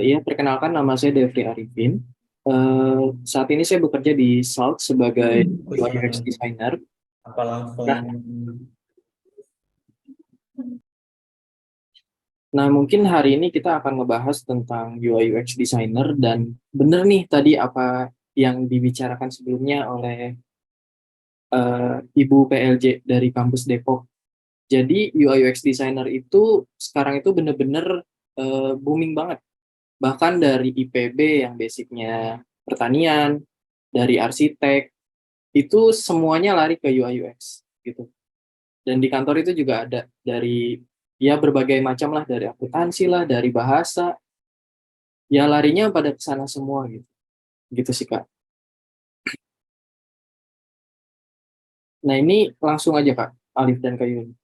Ya, perkenalkan nama saya Devri Arifin. Saat ini saya bekerja di Salt sebagai UI UX designer. Apa langsung Nah, mungkin hari ini kita akan ngebahas tentang UI UX designer dan bener nih tadi apa yang dibicarakan sebelumnya oleh Ibu PLJ dari kampus Depok. Jadi UI UX designer itu sekarang itu bener-bener booming banget. Bahkan dari IPB yang basicnya pertanian, dari arsitek, itu semuanya lari ke UI UX gitu. Dan di kantor itu juga ada dari ya berbagai macam lah, dari akuntansi lah, dari bahasa, ya larinya pada ke sana semua gitu. Gitu sih Kak. Nah ini langsung aja Kak, Alif dan Kayun.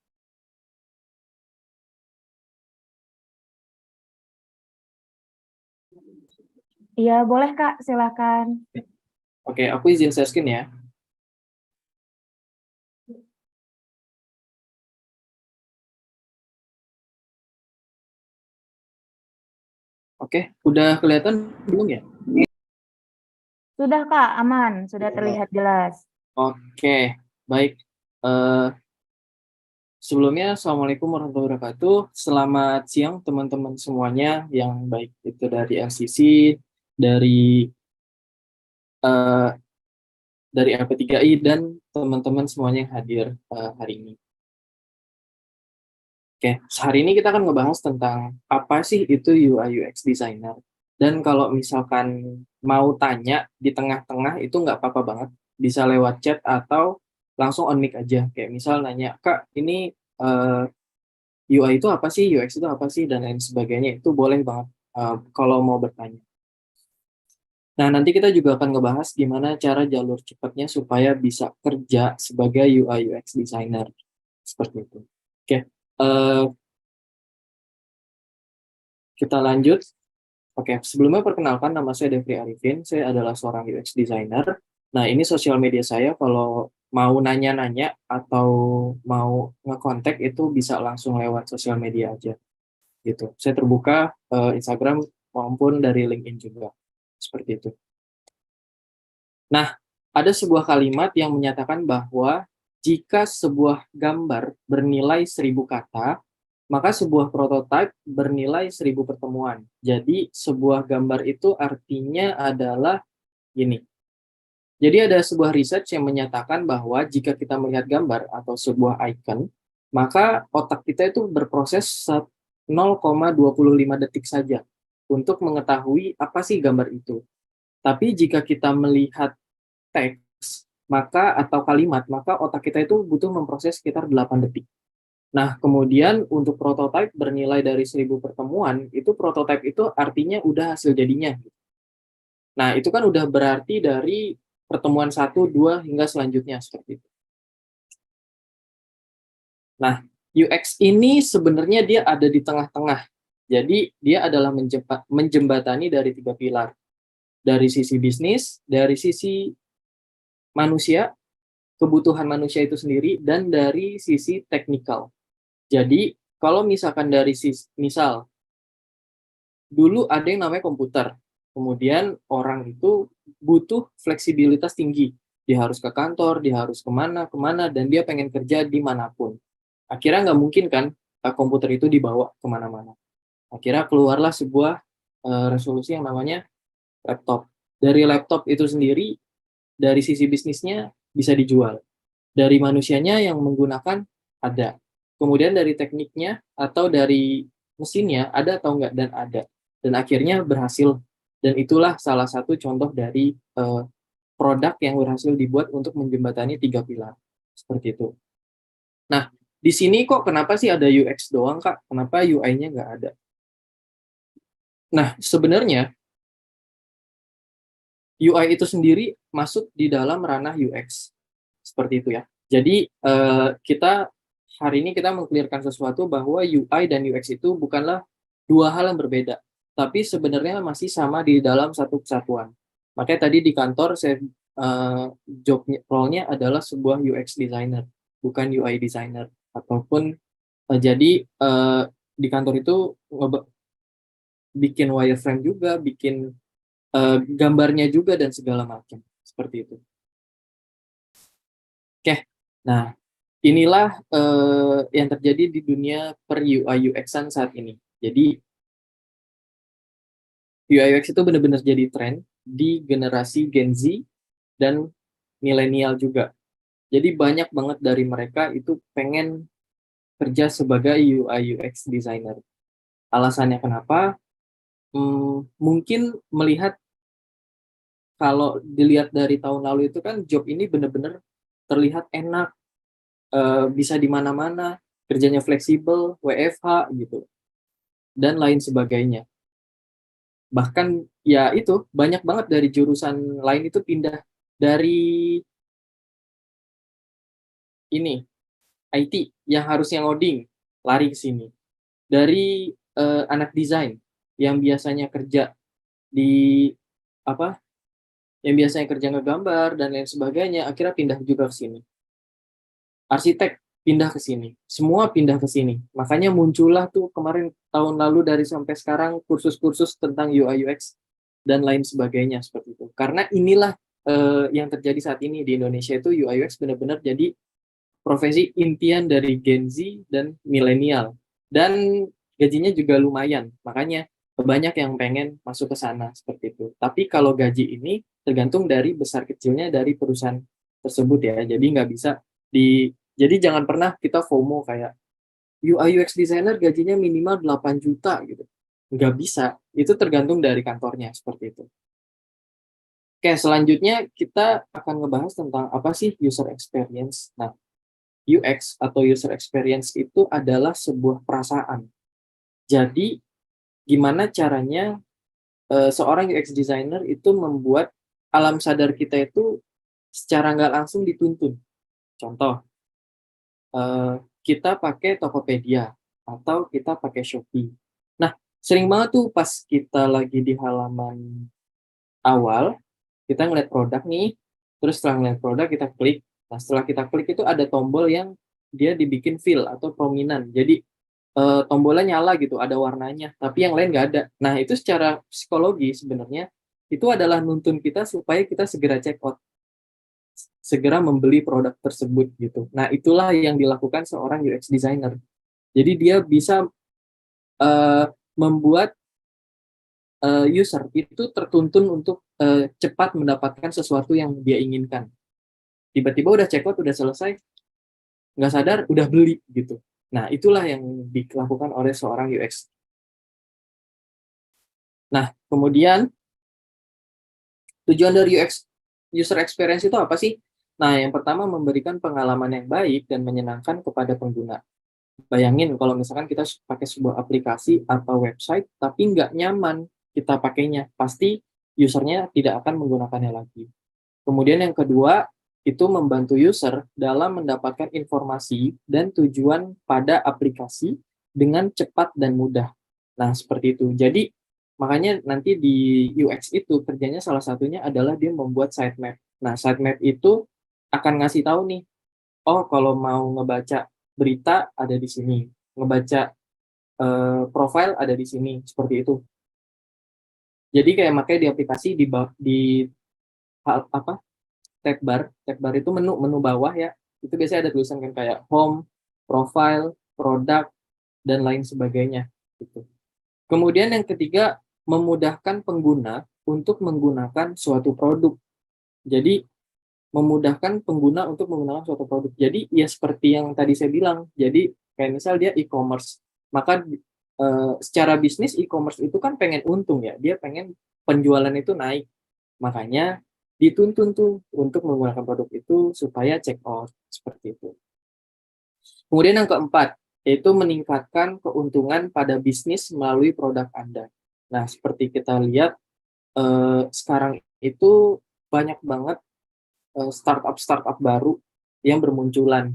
Iya, boleh Kak, silakan. Oke, aku izin share screen ya. Oke, udah kelihatan belum ya? Sudah Kak, aman, sudah terlihat jelas. Oke, baik. Eh, Sebelumnya, Assalamualaikum warahmatullahi wabarakatuh. Selamat siang teman-teman semuanya yang baik itu dari LCC, dari eh, dari LP3I dan teman-teman semuanya yang hadir hari ini. Oke, hari ini kita akan ngebahas tentang apa sih itu UI UX designer. Dan kalau misalkan mau tanya di tengah-tengah itu nggak apa-apa banget, bisa lewat chat atau langsung on mic aja. Kayak misal nanya, Kak, ini UI itu apa sih, UX itu apa sih, dan lain sebagainya. Itu boleh banget kalau mau bertanya. Nah, nanti kita juga akan ngebahas gimana cara jalur cepatnya supaya bisa kerja sebagai UI UX designer. Seperti itu. Oke, eh, kita lanjut. Oke, sebelumnya perkenalkan nama saya Devri Arifin. Saya adalah seorang UX designer. Nah, ini sosial media saya. Kalau mau nanya-nanya atau mau ngekontak itu bisa langsung lewat sosial media aja. Gitu. Saya terbuka Instagram maupun dari LinkedIn juga. Seperti itu. Nah, ada sebuah kalimat yang menyatakan bahwa jika sebuah gambar bernilai 1.000 kata, maka sebuah prototipe bernilai 1.000 pertemuan. Jadi, sebuah gambar itu artinya adalah gini. Jadi, ada sebuah research yang menyatakan bahwa jika kita melihat gambar atau sebuah icon, maka otak kita itu berproses 0,25 detik saja untuk mengetahui apa sih gambar itu. Tapi jika kita melihat teks, maka atau kalimat, maka otak kita itu butuh memproses sekitar 8 detik. Nah, kemudian untuk prototipe bernilai dari 1.000 pertemuan, itu prototipe itu artinya udah hasil jadinya. Nah, itu kan udah berarti dari pertemuan satu, 2, hingga selanjutnya seperti itu. Nah, UX ini sebenarnya dia ada di tengah-tengah. Jadi, dia adalah menjembatani dari 3 pilar. Dari sisi bisnis, dari sisi manusia, kebutuhan manusia itu sendiri, dan dari sisi teknikal. Jadi, kalau misalkan dari sisi, misal, dulu ada yang namanya komputer, kemudian orang itu butuh fleksibilitas tinggi. Dia harus ke kantor, dia harus kemana-kemana, dan dia pengen kerja dimanapun. Akhirnya nggak mungkin kan komputer itu dibawa kemana-mana. Akhirnya keluarlah sebuah resolusi yang namanya laptop. Dari laptop itu sendiri, dari sisi bisnisnya bisa dijual. Dari manusianya yang menggunakan ada. Kemudian dari tekniknya atau dari mesinnya ada atau enggak, dan ada. Dan akhirnya berhasil. Dan itulah salah satu contoh dari produk yang berhasil dibuat untuk menjembatani 3 pilar. Seperti itu. Nah, di sini kok kenapa sih ada UX doang, Kak? Kenapa UI-nya nggak ada? Nah, sebenarnya UI itu sendiri masuk di dalam ranah UX. Seperti itu ya. Jadi kita hari ini kita mengklirkan sesuatu bahwa UI dan UX itu bukanlah dua hal yang berbeda, tapi sebenarnya masih sama di dalam satu kesatuan. Makanya tadi di kantor saya job role-nya adalah sebuah UX designer, bukan UI designer. Ataupun jadi di kantor itu bikin wireframe juga, bikin gambarnya juga dan segala macam seperti itu. Oke, nah inilah yang terjadi di dunia per UI UX-an saat ini. Jadi UI UX itu benar-benar jadi tren di generasi Gen Z dan milenial juga. Jadi banyak banget dari mereka itu pengen kerja sebagai UI UX designer. Alasannya kenapa? Mungkin melihat kalau dilihat dari tahun lalu itu kan job ini benar-benar terlihat enak, bisa di mana-mana, kerjanya fleksibel, WFH gitu, dan lain sebagainya. Bahkan ya itu banyak banget dari jurusan lain itu pindah dari ini IT yang harusnya ngoding lari ke sini. Dari anak desain yang biasanya kerja di apa? Yang biasanya kerja ngegambar dan lain sebagainya akhirnya pindah juga ke sini. Arsitek pindah ke sini. Semua pindah ke sini. Makanya muncullah tuh kemarin tahun lalu dari sampai sekarang kursus-kursus tentang UI UX dan lain sebagainya seperti itu. Karena inilah yang terjadi saat ini di Indonesia itu UI UX benar-benar jadi profesi impian dari Gen Z dan milenial. Dan gajinya juga lumayan. Makanya banyak yang pengen masuk ke sana seperti itu. Tapi kalau gaji ini tergantung dari besar kecilnya dari perusahaan tersebut ya. Jadi nggak bisa jadi jangan pernah kita FOMO kayak UI UX designer gajinya minimal 8 juta gitu. Nggak bisa. Itu tergantung dari kantornya seperti itu. Oke, selanjutnya kita akan ngebahas tentang apa sih user experience. Nah, UX atau user experience itu adalah sebuah perasaan. Jadi, gimana caranya seorang UX designer itu membuat alam sadar kita itu secara nggak langsung dituntun. Contoh, kita pakai Tokopedia atau kita pakai Shopee. Nah, sering banget tuh pas kita lagi di halaman awal, kita ngeliat produk nih, terus setelah ngeliat produk kita klik. Nah, setelah kita klik itu ada tombol yang dia dibikin fill atau prominent. Jadi tombolnya nyala gitu, ada warnanya, tapi yang lain nggak ada. Nah, itu secara psikologi sebenarnya itu adalah nuntun kita supaya kita segera check out, segera membeli produk tersebut gitu. Nah, itulah yang dilakukan seorang UX designer. Jadi dia bisa membuat user itu tertuntun untuk cepat mendapatkan sesuatu yang dia inginkan. Tiba-tiba udah check out, udah selesai, nggak sadar udah beli gitu. Nah, itulah yang dilakukan oleh seorang UX. Nah, kemudian tujuan dari UX user experience itu apa sih? Nah, yang pertama memberikan pengalaman yang baik dan menyenangkan kepada pengguna. Bayangin kalau misalkan kita pakai sebuah aplikasi atau website, tapi nggak nyaman kita pakainya, pasti usernya tidak akan menggunakannya lagi. Kemudian yang kedua, itu membantu user dalam mendapatkan informasi dan tujuan pada aplikasi dengan cepat dan mudah. Nah, seperti itu. Jadi, makanya nanti di UX itu kerjanya salah satunya adalah dia membuat sitemap. Nah, sitemap itu akan ngasih tahu nih, oh kalau mau ngebaca berita ada di sini, ngebaca profile ada di sini, seperti itu. Jadi kayak makanya di aplikasi di apa tab bar itu menu bawah ya, itu biasanya ada tulisan kan kayak home, profile, produk, dan lain sebagainya gitu. Kemudian yang ketiga, memudahkan pengguna untuk menggunakan suatu produk. Jadi memudahkan pengguna untuk menggunakan suatu produk. Jadi ya seperti yang tadi saya bilang. Jadi kayak misal dia e-commerce, maka secara bisnis e-commerce itu kan pengen untung ya. Dia pengen penjualan itu naik. Makanya dituntun tuh untuk menggunakan produk itu supaya check out seperti itu. Kemudian yang keempat, yaitu meningkatkan keuntungan pada bisnis melalui produk Anda. Nah, seperti kita lihat sekarang itu banyak banget startup baru yang bermunculan.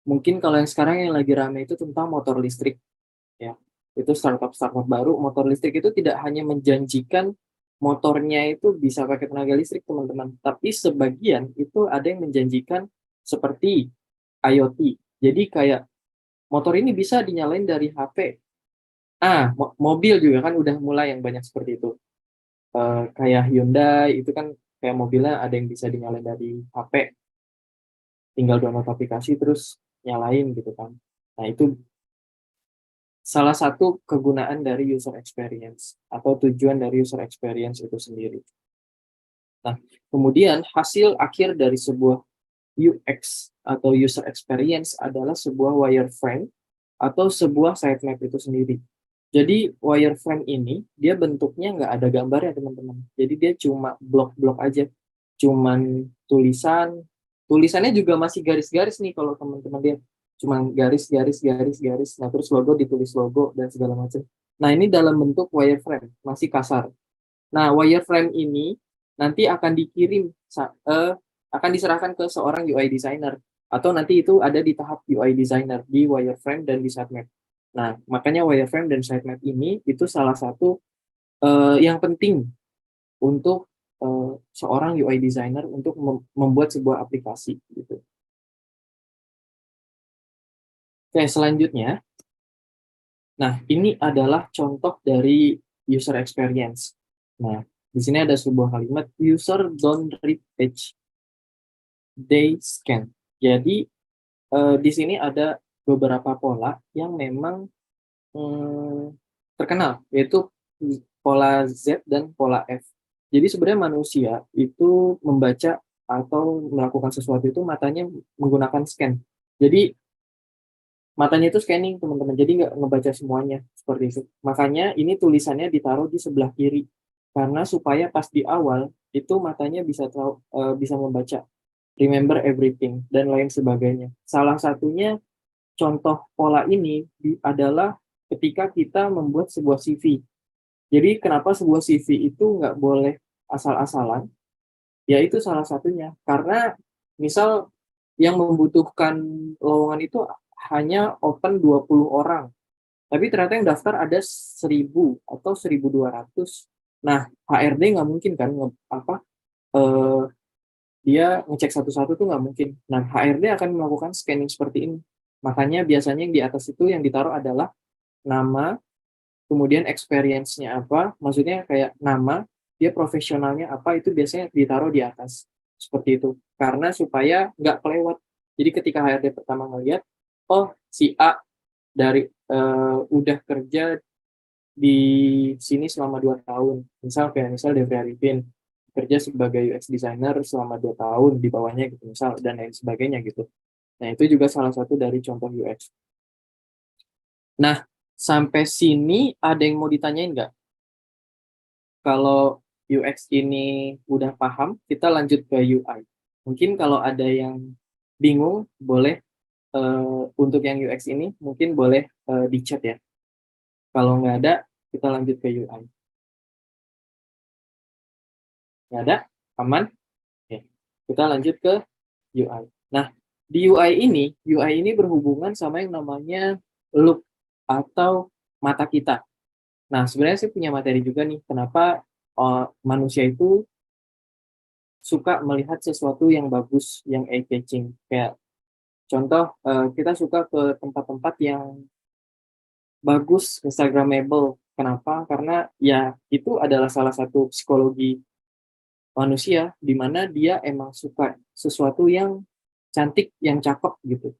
Mungkin kalau yang sekarang yang lagi ramai itu tentang motor listrik, ya. Itu startup baru, motor listrik itu tidak hanya menjanjikan motornya itu bisa pakai tenaga listrik, teman-teman, tapi sebagian itu ada yang menjanjikan seperti IoT. Jadi kayak motor ini bisa dinyalain dari HP, Mobil juga kan udah mulai yang banyak seperti itu. Kayak Hyundai itu kan kayak mobilnya ada yang bisa dinyalain dari HP, tinggal download aplikasi terus nyalain gitu kan. Nah, itu salah satu kegunaan dari user experience atau tujuan dari user experience itu sendiri. Nah, kemudian hasil akhir dari sebuah UX atau user experience adalah sebuah wireframe atau sebuah sitemap itu sendiri. Jadi wireframe ini dia bentuknya nggak ada gambarnya teman-teman. Jadi dia cuma blok-blok aja, cuman tulisannya juga masih garis-garis nih kalau teman-teman lihat, cuman garis-garis garis-garis. Nah terus logo ditulis logo dan segala macam. Nah ini dalam bentuk wireframe masih kasar. Nah, wireframe ini nanti akan akan diserahkan ke seorang UI designer atau nanti itu ada di tahap UI designer di wireframe dan di sitemap. Nah, makanya wireframe dan sitemap ini itu salah satu yang penting untuk seorang UI designer untuk membuat sebuah aplikasi gitu. Oke, selanjutnya, nah ini adalah contoh dari user experience. Nah, di sini ada sebuah kalimat user don't read page, they scan. Jadi di sini ada beberapa pola yang memang terkenal, yaitu pola Z dan pola F. Jadi sebenarnya manusia itu membaca atau melakukan sesuatu itu matanya menggunakan scan. Jadi matanya itu scanning teman-teman, jadi nggak ngebaca semuanya seperti itu. Makanya ini tulisannya ditaruh di sebelah kiri karena supaya pas di awal itu matanya bisa membaca, remember everything dan lain sebagainya. Salah satunya contoh pola ini adalah ketika kita membuat sebuah CV. Jadi kenapa sebuah CV itu nggak boleh asal-asalan? Ya itu salah satunya karena misal yang membutuhkan lowongan itu hanya open 20 orang. Tapi ternyata yang daftar ada 1.000 atau 1.200. Nah, HRD nggak mungkin kan eh, dia ngecek satu-satu tuh nggak mungkin. Nah, HRD akan melakukan scanning seperti ini. Makanya biasanya yang di atas itu yang ditaruh adalah nama, kemudian experience-nya apa, maksudnya kayak nama, dia profesionalnya apa, itu biasanya ditaruh di atas. Seperti itu. Karena supaya nggak kelewat. Jadi ketika HRD pertama ngeliat, oh si A dari udah kerja di sini selama 2 tahun. Misal Devri Arifin kerja sebagai UX designer selama 2 tahun di bawahnya gitu misal dan lain sebagainya gitu. Nah, itu juga salah satu dari contoh UX. Nah, sampai sini ada yang mau ditanyain nggak? Kalau UX ini udah paham, kita lanjut ke UI. Mungkin kalau ada yang bingung, boleh untuk yang UX ini mungkin boleh di chat ya. Kalau nggak ada, kita lanjut ke UI. Nggak ada? Aman? Oke. Kita lanjut ke UI. Nah, di UI ini berhubungan sama yang namanya look atau mata kita. Nah, sebenarnya saya punya materi juga nih, kenapa manusia itu suka melihat sesuatu yang bagus, yang eye-catching. Kayak contoh, kita suka ke tempat-tempat yang bagus, instagramable. Kenapa? Karena ya itu adalah salah satu psikologi manusia, di mana dia emang suka sesuatu yang cantik, yang cakep gitu.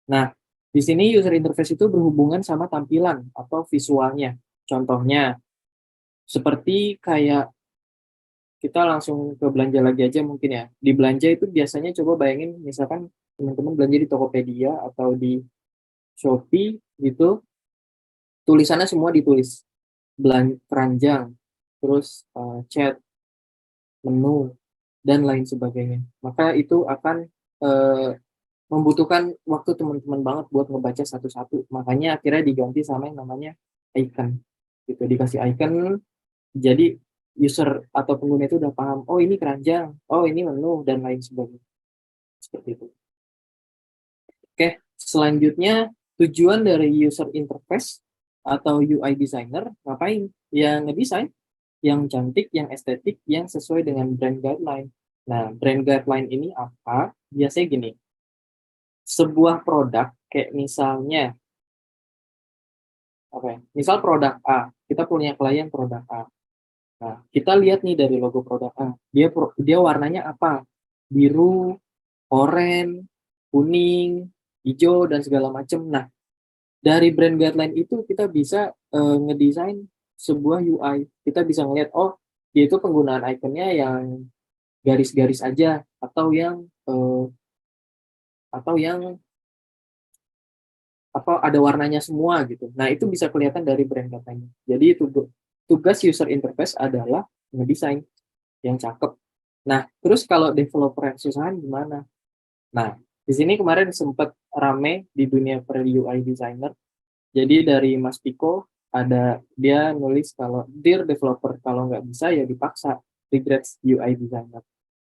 Nah, di sini user interface itu berhubungan sama tampilan atau visualnya. Contohnya, seperti kayak kita langsung ke belanja lagi aja mungkin ya. Di belanja itu biasanya coba bayangin misalkan teman-teman belanja di Tokopedia atau di Shopee gitu, tulisannya semua ditulis. Keranjang, terus chat, menu, dan lain sebagainya. Maka itu akan eh, membutuhkan waktu teman-teman banget buat ngebaca satu-satu. Makanya akhirnya diganti sama yang namanya icon. Gitu, dikasih icon, jadi user atau pengguna itu udah paham, oh ini keranjang, oh ini menu, dan lain sebagainya. Seperti itu. Oke, selanjutnya tujuan dari user interface atau UI designer ngapain? Ya ngedesain yang cantik, yang estetik, yang sesuai dengan brand guideline. Nah, brand guideline ini apa? Biasanya gini, sebuah produk kayak misalnya apa ya? Misal produk A, kita punya klien produk A. Nah, kita lihat nih dari logo produk A, dia warnanya apa? Biru, oranye, kuning, hijau dan segala macam. Nah, dari brand guideline itu kita bisa ngedesain sebuah UI. Kita bisa ngeliat, oh, dia itu penggunaan ikonnya yang garis-garis aja atau yang apa ada warnanya semua gitu. Nah, itu bisa kelihatan dari brand katanya. Jadi tugas user interface adalah ngedesain yang cakep. Nah, terus kalau developer yang susahan gimana? Nah, di sini kemarin sempat rame di dunia per UI designer. Jadi dari Mas Piko dia nulis kalau dear developer kalau nggak bisa ya dipaksa, regrets UI designer.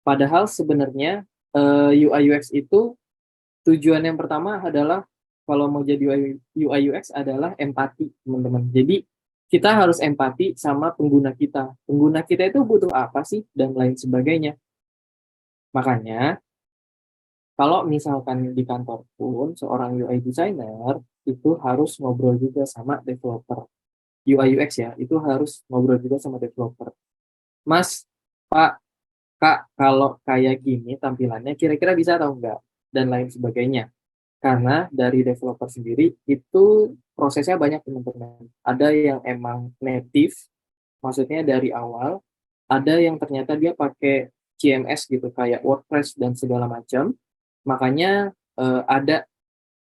Padahal sebenarnya UI UX itu tujuan yang pertama adalah kalau mau jadi UI UX adalah empati, teman-teman. Jadi kita harus empati sama pengguna kita. Pengguna kita itu butuh apa sih dan lain sebagainya. Makanya kalau misalkan di kantor pun seorang UI designer itu harus ngobrol juga sama developer. UI UX ya, itu harus ngobrol juga sama developer. Mas, Pak, Kak, kalau kayak gini tampilannya kira-kira bisa atau enggak? Dan lain sebagainya. Karena dari developer sendiri itu prosesnya banyak, teman-teman. Ada yang emang native, maksudnya dari awal. Ada yang ternyata dia pakai CMS gitu, kayak WordPress dan segala macam. Makanya ada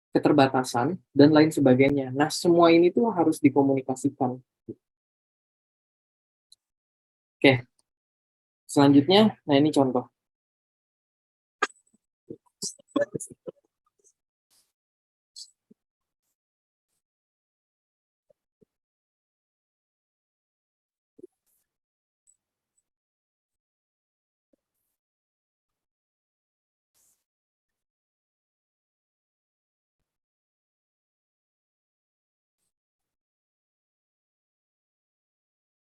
keterbatasan dan lain sebagainya. Nah, semua ini tuh harus dikomunikasikan. Oke, selanjutnya, nah ini contoh.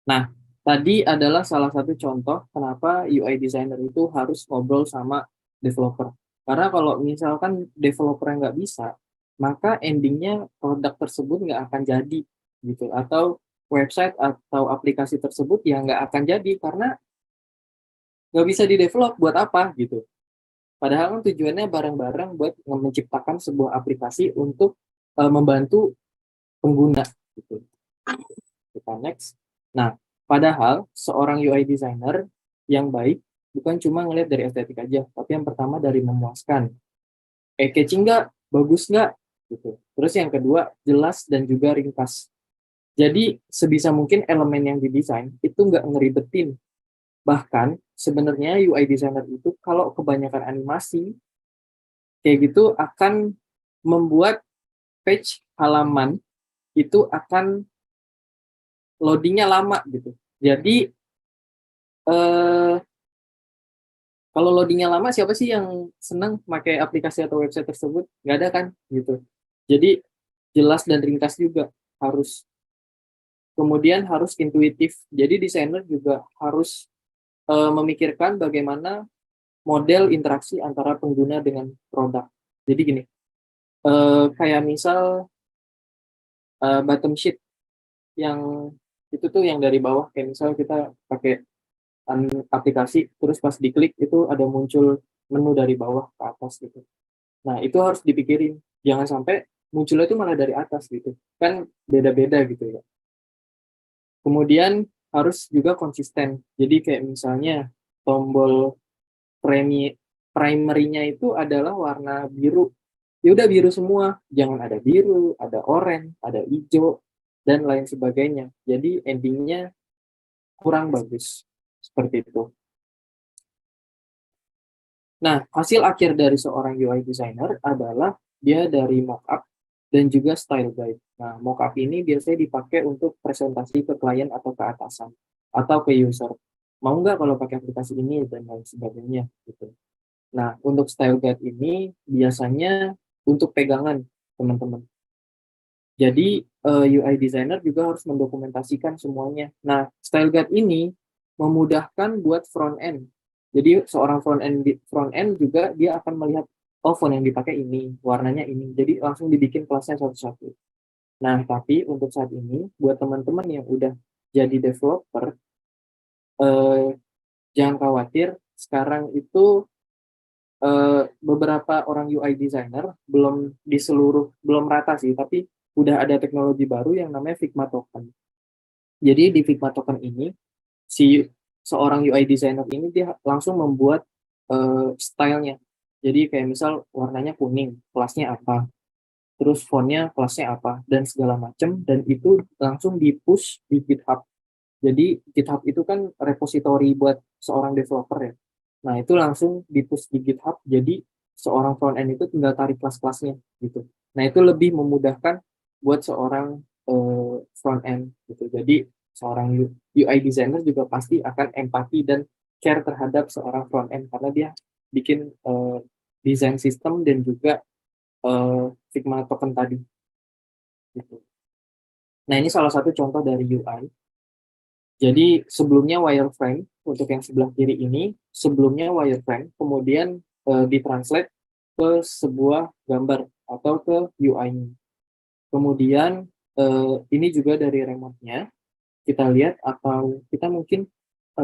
Nah, tadi adalah salah satu contoh kenapa UI designer itu harus ngobrol sama developer. Karena kalau misalkan developer yang nggak bisa, maka endingnya produk tersebut nggak akan jadi gitu. Atau website atau aplikasi tersebut ya nggak akan jadi karena nggak bisa di-develop buat apa gitu. Padahal kan tujuannya bareng-bareng buat menciptakan sebuah aplikasi untuk membantu pengguna gitu. Kita next. Nah, padahal seorang UI designer yang baik bukan cuma ngelihat dari estetik aja, tapi yang pertama dari memuaskan. Catchy nggak? Bagus nggak? Gitu. Terus yang kedua, jelas dan juga ringkas. Jadi sebisa mungkin elemen yang didesain itu nggak ngeribetin. Bahkan sebenarnya UI designer itu kalau kebanyakan animasi kayak gitu akan membuat page halaman itu akan loadingnya lama gitu. Jadi eh, kalau loadingnya lama, siapa sih yang senang pakai aplikasi atau website tersebut? Nggak ada kan, gitu. Jadi jelas dan ringkas juga harus. Kemudian harus intuitif. Jadi desainer juga harus memikirkan bagaimana model interaksi antara pengguna dengan produk. Jadi gini, kayak misal bottom sheet yang itu tuh yang dari bawah, kayak misal kita pakai aplikasi, terus pas diklik itu ada muncul menu dari bawah ke atas gitu. Nah, itu harus dipikirin. Jangan sampai munculnya itu malah dari atas gitu. Kan beda-beda gitu ya. Kemudian harus juga konsisten. Jadi kayak misalnya tombol primary-nya itu adalah warna biru. Ya udah biru semua. Jangan ada biru, ada oranye, ada hijau, dan lain sebagainya. Jadi endingnya kurang bagus. Seperti itu. Nah, hasil akhir dari seorang UI designer adalah dia dari mockup dan juga style guide. Nah, mockup ini biasanya dipakai untuk presentasi ke klien atau ke atasan atau ke user. Mau nggak kalau pakai aplikasi ini dan lain sebagainya gitu. Nah, untuk style guide ini biasanya untuk pegangan teman-teman. Jadi UI designer juga harus mendokumentasikan semuanya. Nah, style guide ini memudahkan buat front end. Jadi seorang front end juga dia akan melihat, oh, font yang dipakai ini, warnanya ini. Jadi langsung dibikin kelasnya satu-satu. Nah, tapi untuk saat ini, buat teman-teman yang udah jadi developer, eh, jangan khawatir, sekarang itu beberapa orang UI designer belum rata sih, tapi udah ada teknologi baru yang namanya Figma Token. Jadi di Figma Token ini, si seorang UI designer ini dia langsung membuat stylenya. Jadi kayak misal warnanya kuning, kelasnya apa, terus fontnya kelasnya apa, dan segala macam, dan itu langsung di-push di GitHub. Jadi GitHub itu kan repository buat seorang developer ya. Nah, itu langsung di-push di GitHub, jadi seorang front end itu tinggal tarik kelas-kelasnya gitu. Nah, itu lebih memudahkan buat seorang front end gitu. Jadi seorang UI designer juga pasti akan empati dan care terhadap seorang front end karena dia bikin desain sistem dan juga Figma token tadi gitu. Nah, ini salah satu contoh dari UI. Jadi sebelumnya wireframe untuk yang sebelah kiri ini, sebelumnya wireframe, kemudian ditranslate ke sebuah gambar atau ke UI-nya. Kemudian ini juga dari remote-nya kita lihat atau kita mungkin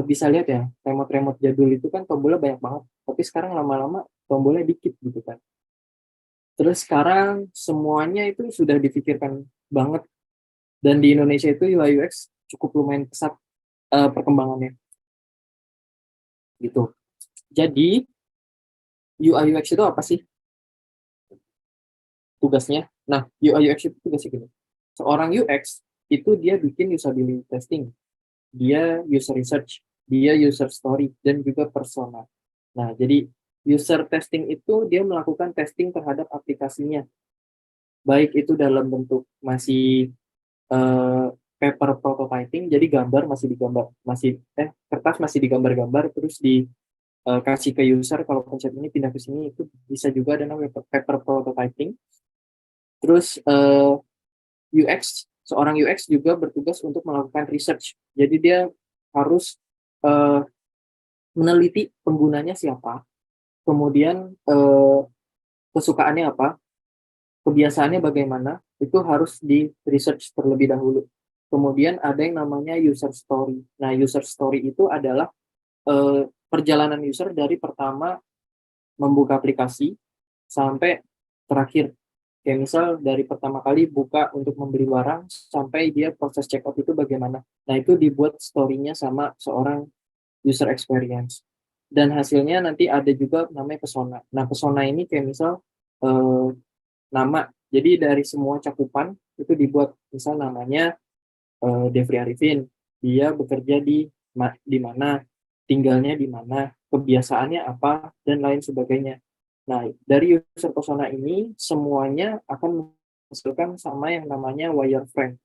bisa lihat ya, remote-remote jadul itu kan tombolnya banyak banget, tapi sekarang lama-lama tombolnya dikit gitu kan. Terus sekarang semuanya itu sudah difikirkan banget dan di Indonesia itu UI UX cukup lumayan pesat perkembangannya gitu. Jadi UI UX itu apa sih tugasnya? Nah, UI UX itu tugasnya gini. Seorang UX itu dia bikin usability testing, dia user research, dia user story, dan juga persona. Nah, jadi user testing itu dia melakukan testing terhadap aplikasinya, baik itu dalam bentuk masih eh, paper prototyping, jadi gambar masih digambar, kertas masih digambar-gambar, terus kasih ke user kalau konsep ini pindah ke sini, itu bisa juga ada namanya paper prototyping. Terus seorang UX juga bertugas untuk melakukan research. Jadi dia harus uh, meneliti penggunanya siapa, kemudian kesukaannya apa, kebiasaannya bagaimana, itu harus di research terlebih dahulu. Kemudian ada yang namanya user story. Nah, user story itu adalah perjalanan user dari pertama membuka aplikasi sampai terakhir. Kayak misal dari pertama kali buka untuk membeli barang sampai dia proses check out itu bagaimana. Nah, itu dibuat story-nya sama seorang user experience. Dan hasilnya nanti ada juga namanya persona. Nah, persona ini kayak misal nama. Jadi dari semua cakupan itu dibuat misal namanya Devri Arifin. Dia bekerja di mana, tinggalnya di mana, kebiasaannya apa, dan lain sebagainya. Nah, dari user persona ini semuanya akan menghasilkan sama yang namanya wireframe.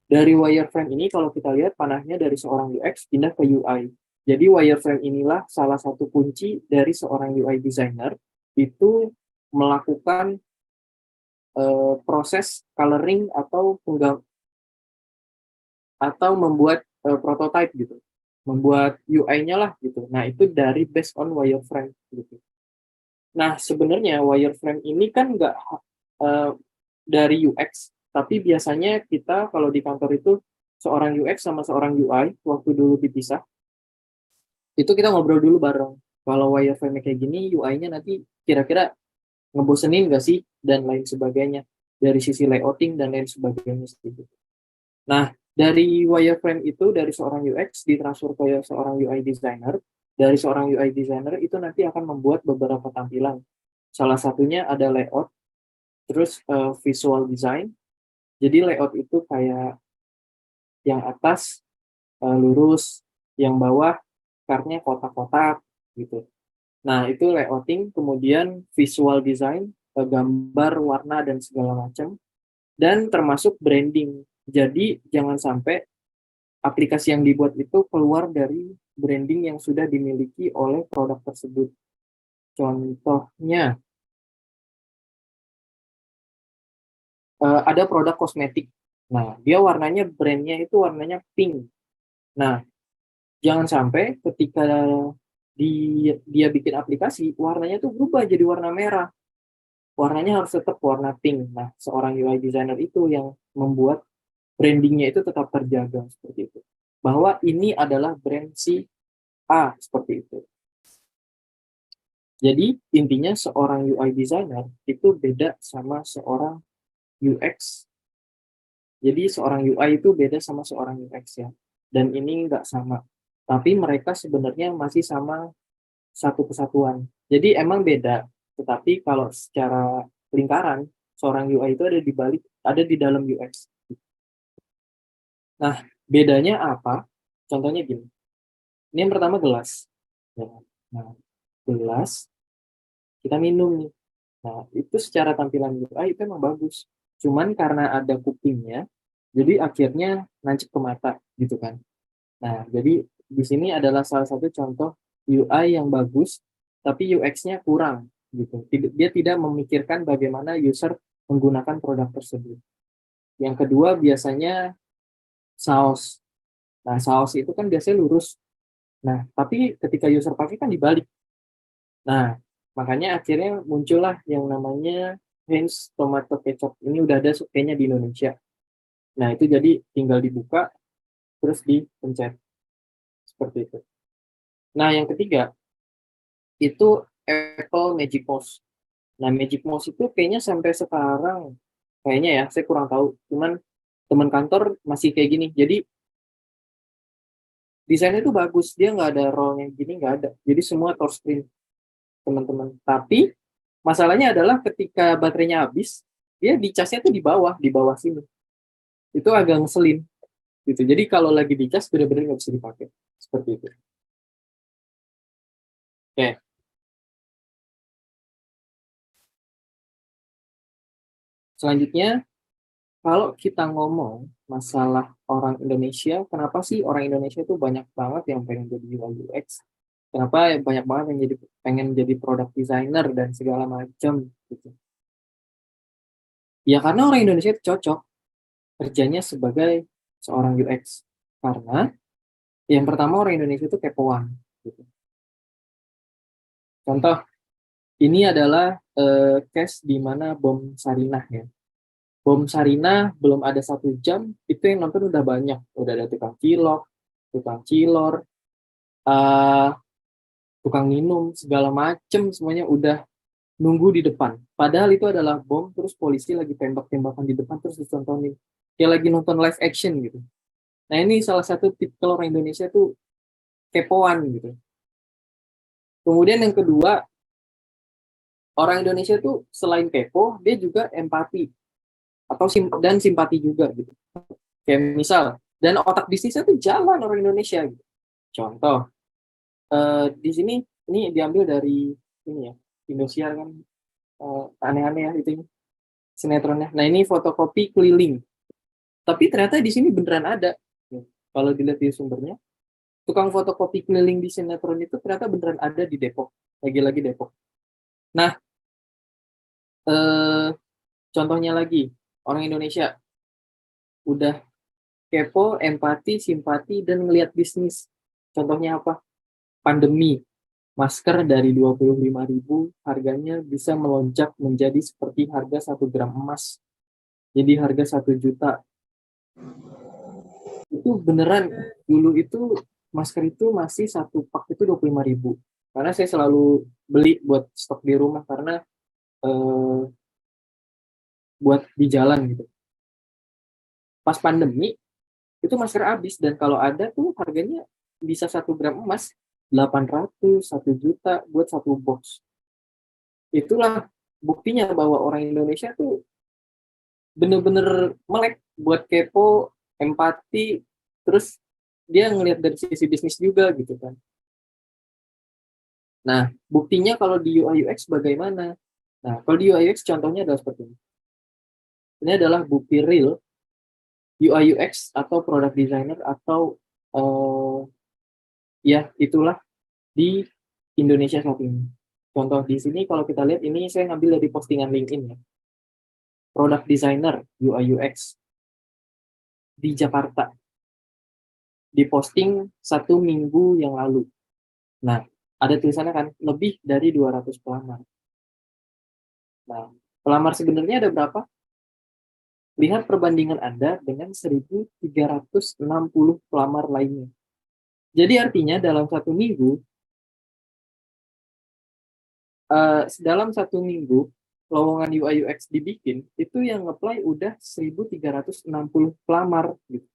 Dari wireframe ini kalau kita lihat panahnya dari seorang UX pindah ke UI. Jadi wireframe inilah salah satu kunci dari seorang UI designer itu melakukan proses coloring atau membuat prototype gitu, membuat UI-nya lah gitu. Nah, itu dari based on wireframe gitu. Nah, sebenarnya wireframe ini kan nggak uh, dari UX, tapi biasanya kita kalau di kantor itu seorang UX sama seorang UI waktu dulu dipisah, itu kita ngobrol dulu bareng. Kalau wireframe kayak gini, UI-nya nanti kira-kira ngebosenin nggak sih dan lain sebagainya dari sisi layouting dan lain sebagainya gitu. Nah, dari wireframe itu dari seorang UX ditransfer ke seorang UI designer. Dari seorang UI designer itu nanti akan membuat beberapa tampilan. Salah satunya ada layout, terus visual design. Jadi layout itu kayak yang atas lurus, yang bawah kartnya kotak-kotak gitu. Nah, itu layouting, kemudian visual design, gambar, warna, dan segala macam. Dan termasuk branding. Jadi, jangan sampai aplikasi yang dibuat itu keluar dari branding yang sudah dimiliki oleh produk tersebut. Contohnya, ada produk kosmetik. Nah, dia warnanya, brandnya itu warnanya pink. Nah, jangan sampai ketika dia bikin aplikasi, warnanya tuh berubah jadi warna merah. warnanya harus tetap warna pink. Nah, seorang UI designer itu yang membuat brandingnya itu tetap terjaga seperti itu. Bahwa ini adalah brand si A seperti itu. Jadi intinya seorang UI designer itu beda sama seorang UX. Jadi seorang UI itu beda sama seorang UX ya. Dan ini nggak sama. Tapi mereka sebenarnya masih sama satu kesatuan. Jadi emang beda. Tetapi kalau secara lingkaran, seorang UI itu ada di balik, ada di dalam UX. Nah, bedanya apa? Contohnya gini. Ini yang pertama gelas. Ya. Nah, gelas kita minum nih. Nah, itu secara tampilan UI itu emang bagus. Cuman karena ada kupingnya, jadi akhirnya nancep ke mata gitu kan. Nah, jadi di sini adalah salah satu contoh UI yang bagus, tapi UX-nya kurang gitu. Dia tidak memikirkan bagaimana user menggunakan produk tersebut. Yang kedua biasanya saus. Nah, saus itu kan biasanya lurus. Nah, tapi ketika user pakai kan dibalik. Nah, makanya akhirnya muncullah yang namanya Heinz Tomato Ketchup. Ini udah ada kayaknya di Indonesia. Nah, itu jadi tinggal dibuka, terus dipencet. Seperti itu. Nah, yang ketiga, itu Apple Magic Mouse. Nah, Magic Mouse itu kayaknya sampai sekarang, kayaknya ya, saya kurang tahu. Cuman teman kantor masih kayak gini. Jadi, desainnya itu bagus. Dia nggak ada roll yang gini, nggak ada. Jadi, semua touchscreen, teman-teman. Tapi, masalahnya adalah ketika baterainya habis, dia dicasnya tuh di bawah sini. Itu agak ngeselin. Gitu. Jadi, kalau lagi dicas, benar-benar nggak bisa dipakai. Seperti itu. Oke. Selanjutnya, kalau kita ngomong masalah orang Indonesia, kenapa sih orang Indonesia itu banyak banget yang pengen jadi UI UX? Kenapa banyak banget yang pengen jadi product designer dan segala macam gitu? Ya karena orang Indonesia itu cocok kerjanya sebagai seorang UX. Karena yang pertama orang Indonesia itu kepoan. Gitu. Contoh, ini adalah case di mana bom Sarinah ya. Bom Sarinah belum ada 1 jam, itu yang nonton udah banyak. Udah ada tukang cilok, tukang cilor, uh, tukang minum, segala macem semuanya udah nunggu di depan. Padahal itu adalah bom, terus polisi lagi tembak-tembakan di depan, terus ditontonin. Kayak lagi nonton live action gitu. Nah ini salah satu tipikal orang Indonesia tuh kepoan gitu. Kemudian yang kedua, orang Indonesia tuh selain kepo, dia juga empati atau dan simpati juga gitu. Kayak misal, dan otak bisnisnya tuh jalan orang Indonesia gitu. Contoh, di sini ini diambil dari ini ya, Indosiar kan aneh-aneh ya itu sinetronnya. Nah ini fotokopi keliling. Tapi ternyata di sini beneran ada. Kalau dilihat di sumbernya, tukang fotokopi keliling di sinetron itu ternyata beneran ada di Depok. Lagi-lagi Depok. Nah, contohnya lagi, orang Indonesia udah kepo, empati, simpati, dan ngelihat bisnis. Contohnya apa? Pandemi. Masker dari 25.000 harganya bisa melonjak menjadi seperti harga 1 gram emas. Jadi harga 1 juta. Itu beneran, dulu itu masker itu masih satu pak itu 25.000. Karena saya selalu beli buat stok di rumah karena buat di jalan gitu. Pas pandemi, itu masker habis dan kalau ada tuh harganya bisa 1 gram emas 800, 1 juta buat 1 box. Itulah buktinya bahwa orang Indonesia tuh bener-bener melek buat kepo, empati, terus dia ngelihat dari sisi bisnis juga gitu kan. Nah, buktinya kalau di UI UX bagaimana? Nah, kalau di UI UX contohnya adalah seperti ini. Ini adalah bukti real UI UX atau product designer atau ya itulah di Indonesia saat ini. Contoh di sini kalau kita lihat ini saya ngambil dari postingan LinkedIn ya. Product designer UI UX di Jakarta. Diposting 1 minggu yang lalu. Nah, ada tulisannya kan lebih dari 200 pelamar. Nah, Pelamar sebenarnya ada berapa? Lihat perbandingan Anda dengan 1.360 pelamar lainnya. Jadi artinya dalam satu minggu lowongan UI UX dibikin, itu yang apply udah 1.360 pelamar gitu.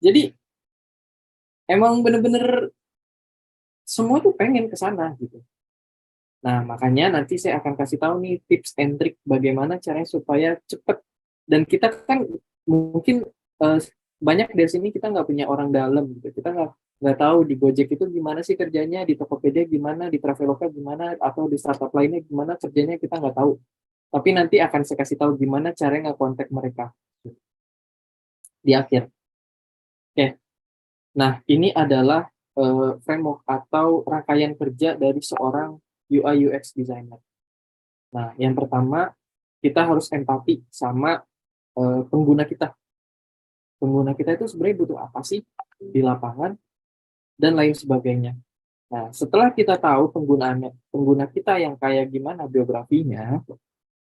Jadi emang bener-bener semua tuh pengen ke sana gitu. Nah, makanya nanti saya akan kasih tahu nih tips and trick bagaimana caranya supaya cepet. Dan kita kan mungkin banyak dari sini kita nggak punya orang dalam gitu. Kita nggak tahu di Gojek itu gimana sih kerjanya, di Tokopedia gimana, di Traveloka gimana, atau di startup lainnya gimana kerjanya kita nggak tahu. Tapi nanti akan saya kasih tahu gimana caranya nggak kontak mereka di akhir. Oke, nah ini adalah framework atau rangkaian kerja dari seorang UI UX designer. Nah, yang pertama kita harus empati sama pengguna kita. Pengguna kita itu sebenarnya butuh apa sih di lapangan dan lain sebagainya. Nah, setelah kita tahu pengguna kita yang kayak gimana biografinya,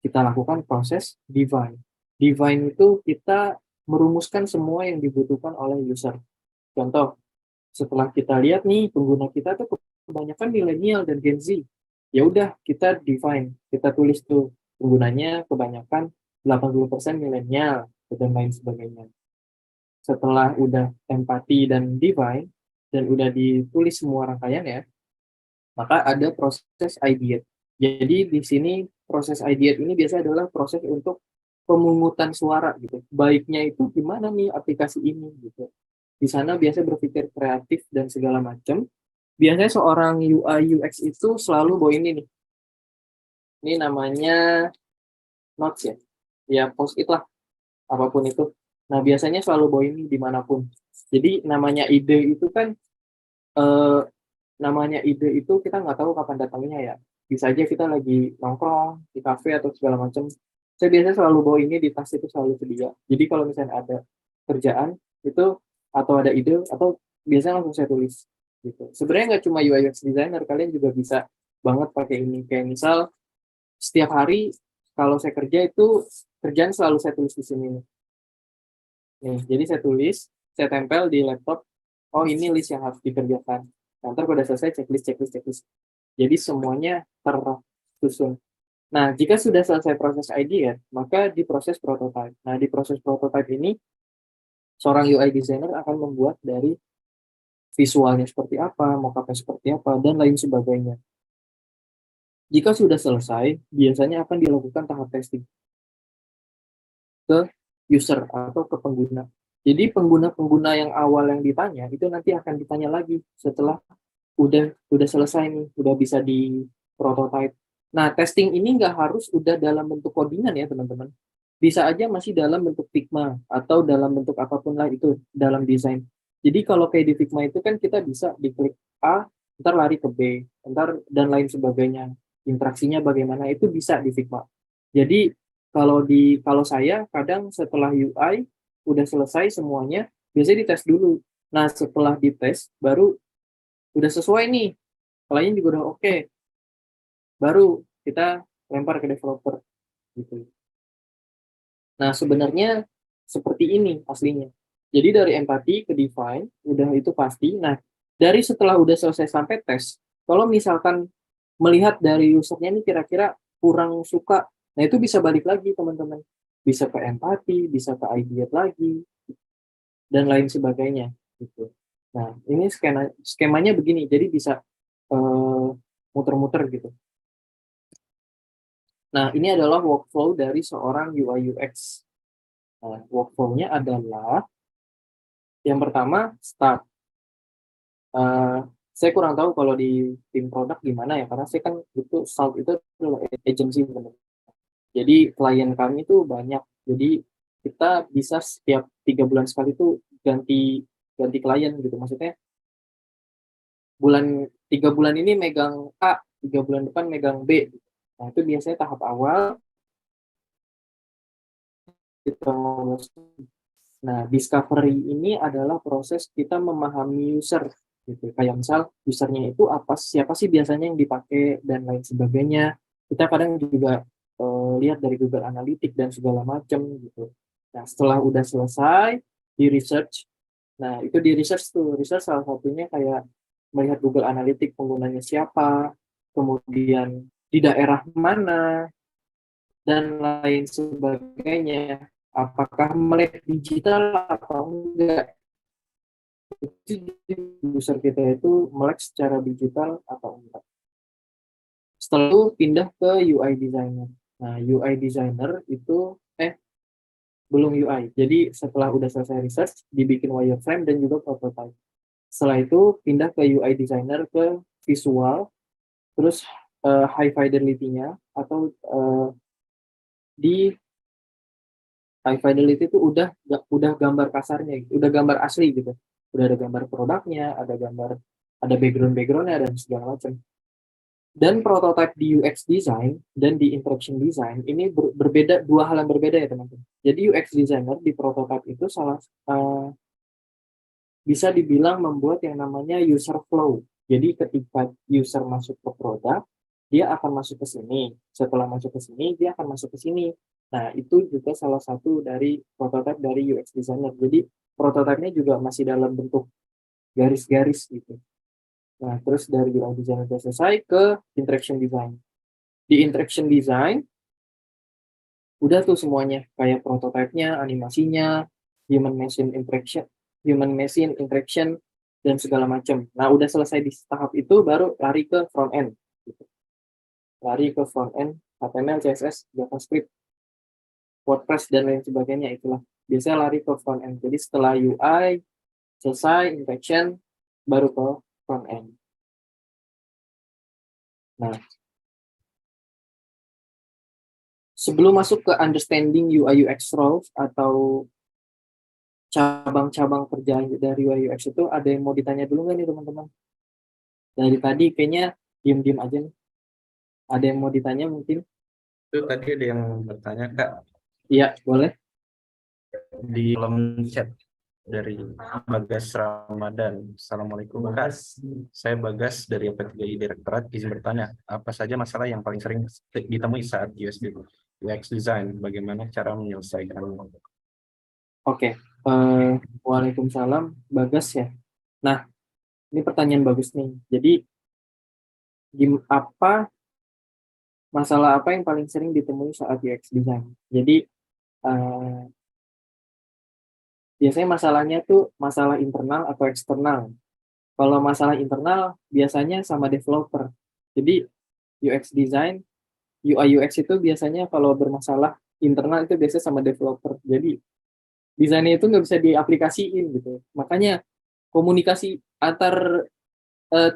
kita lakukan proses define. Define itu kita merumuskan semua yang dibutuhkan oleh user. Contoh, setelah kita lihat nih pengguna kita tuh kebanyakan milenial dan Gen Z. Ya udah kita define, kita tulis tuh penggunanya kebanyakan 80% milenial dan lain sebagainya. Setelah udah empati dan define dan udah ditulis semua rangkaian ya, maka ada proses ideate. Jadi di sini proses ideate ini biasanya adalah proses untuk pemungutan suara gitu. Baiknya itu gimana nih aplikasi ini gitu. Di sana biasa berpikir kreatif dan segala macam. Biasanya seorang UI UX itu selalu bawa ini nih. Ini namanya notes ya. Ya post-it lah, apapun itu. Nah, biasanya selalu bawa ini dimanapun. Jadi namanya ide itu kan eh, kita nggak tahu kapan datangnya ya. Bisa aja kita lagi nongkrong di kafe atau segala macam. Saya biasanya selalu bawa ini di tas itu selalu sedia. Jadi kalau misalnya ada kerjaan itu atau ada ide atau biasanya langsung saya tulis gitu. Sebenarnya nggak cuma UI UX designer, kalian juga bisa banget pakai ini. Kayak misal setiap hari kalau saya kerja itu kerjaan selalu saya tulis di sini nih. Jadi saya tulis, saya tempel di laptop. Oh ini list yang harus dikerjakan. Nanti kalau udah selesai checklist. Jadi semuanya tersusun. Nah, jika sudah selesai proses idea, maka diproses prototype. Nah, di proses prototype ini, seorang UI designer akan membuat dari visualnya seperti apa, mockupnya seperti apa, dan lain sebagainya. Jika sudah selesai, biasanya akan dilakukan tahap testing ke user atau ke pengguna. Jadi pengguna-pengguna yang awal yang ditanya, itu nanti akan ditanya lagi setelah udah selesai nih, udah bisa di prototype. Nah, testing ini nggak harus udah dalam bentuk codingan ya, teman-teman. Bisa aja masih dalam bentuk Figma atau dalam bentuk apapun lah itu dalam desain. Jadi kalau kayak di Figma itu kan kita bisa diklik A, ntar lari ke B, ntar dan lain sebagainya. Interaksinya bagaimana itu bisa di Figma. Jadi kalau saya kadang setelah UI udah selesai semuanya, biasanya dites dulu. Nah, setelah dites baru udah sesuai nih, klien juga udah oke, baru kita lempar ke developer gitu. Nah, sebenarnya seperti ini aslinya. Jadi dari empati ke define udah itu pasti. Nah, dari setelah udah selesai sampai tes, kalau misalkan melihat dari usernya ini kira-kira kurang suka, nah itu bisa balik lagi teman-teman, bisa ke empati, bisa ke ideate lagi dan lain sebagainya gitu. Nah, ini skemanya begini, jadi bisa muter-muter gitu. Nah, ini adalah workflow dari seorang UI UX. Nah, workflow-nya adalah yang pertama start. Saya kurang tahu kalau di tim produk gimana ya, karena saya kan itu start itu adalah agency benar. Jadi klien kami itu banyak. Jadi kita bisa setiap 3 bulan sekali itu ganti ganti klien gitu. Maksudnya 3 bulan ini megang A, 3 bulan depan megang B. Nah, itu biasanya tahap awal kita. Nah, discovery ini adalah proses kita memahami user gitu. Kayak misal usernya itu siapa sih biasanya yang dipakai dan lain sebagainya. Kita kadang juga lihat dari Google Analytics dan segala macam gitu. Nah, setelah udah selesai di research, nah itu di research tuh, research salah satunya kayak melihat Google Analytics penggunanya siapa, kemudian di daerah mana, dan lain sebagainya. Apakah melek digital atau enggak? Itu user kita itu melek secara digital atau enggak. Setelah itu pindah ke UI designer. Nah, UI designer itu belum UI. Jadi setelah udah selesai research, dibikin wireframe dan juga prototype. Setelah itu pindah ke UI designer ke visual, terus high fidelity-nya atau di high fidelity itu udah gambar kasarnya, udah gambar asli gitu. Udah ada gambar produknya, ada background-backgroundnya dan segala macam. Dan prototype di UX design dan di interaction design ini berbeda, dua hal yang berbeda ya teman-teman. Jadi UX designer di prototype itu bisa dibilang membuat yang namanya user flow. Jadi ketika user masuk ke produk, dia akan masuk ke sini. Setelah masuk ke sini, dia akan masuk ke sini. Nah, itu juga salah satu dari prototype dari UX designer. Jadi prototipenya juga masih dalam bentuk garis-garis gitu. Nah, terus dari UI design udah selesai ke interaction design. Di interaction design, udah tuh semuanya. Kayak prototipenya, animasinya, human machine interaction, dan segala macam. Nah, udah selesai di tahap itu, baru lari ke front end. Gitu. Lari ke front end, HTML, CSS, JavaScript, WordPress, dan lain sebagainya. Itulah. Biasanya lari ke front end. Jadi setelah UI, selesai, interaction, baru ke front end. Nah, sebelum masuk ke understanding UI UX roles atau cabang-cabang kerja dari UI UX itu, ada yang mau ditanya dulu nggak nih teman-teman? Dari tadi kayaknya diem-diem aja nih. Ada yang mau ditanya mungkin? Itu tadi ada yang bertanya Kak Iya, boleh. di kolom chat dari Bagas Ramadan. Assalamualaikum Kak, saya Bagas dari AP3I Direktorat. Izin bertanya, apa saja masalah yang paling sering ditemui saat UX design? Bagaimana cara menyelesaikannya? Oke. Waalaikumsalam, Bagas ya. Nah, ini pertanyaan bagus nih. Jadi, masalah apa yang paling sering ditemui saat UX design? Jadi, eh, biasanya masalahnya tuh masalah internal atau eksternal. Kalau masalah internal, biasanya sama developer. Jadi, UX design, UI UX itu biasanya kalau bermasalah internal itu biasanya sama developer. Jadi, desainnya itu nggak bisa diaplikasiin gitu. Makanya komunikasi antar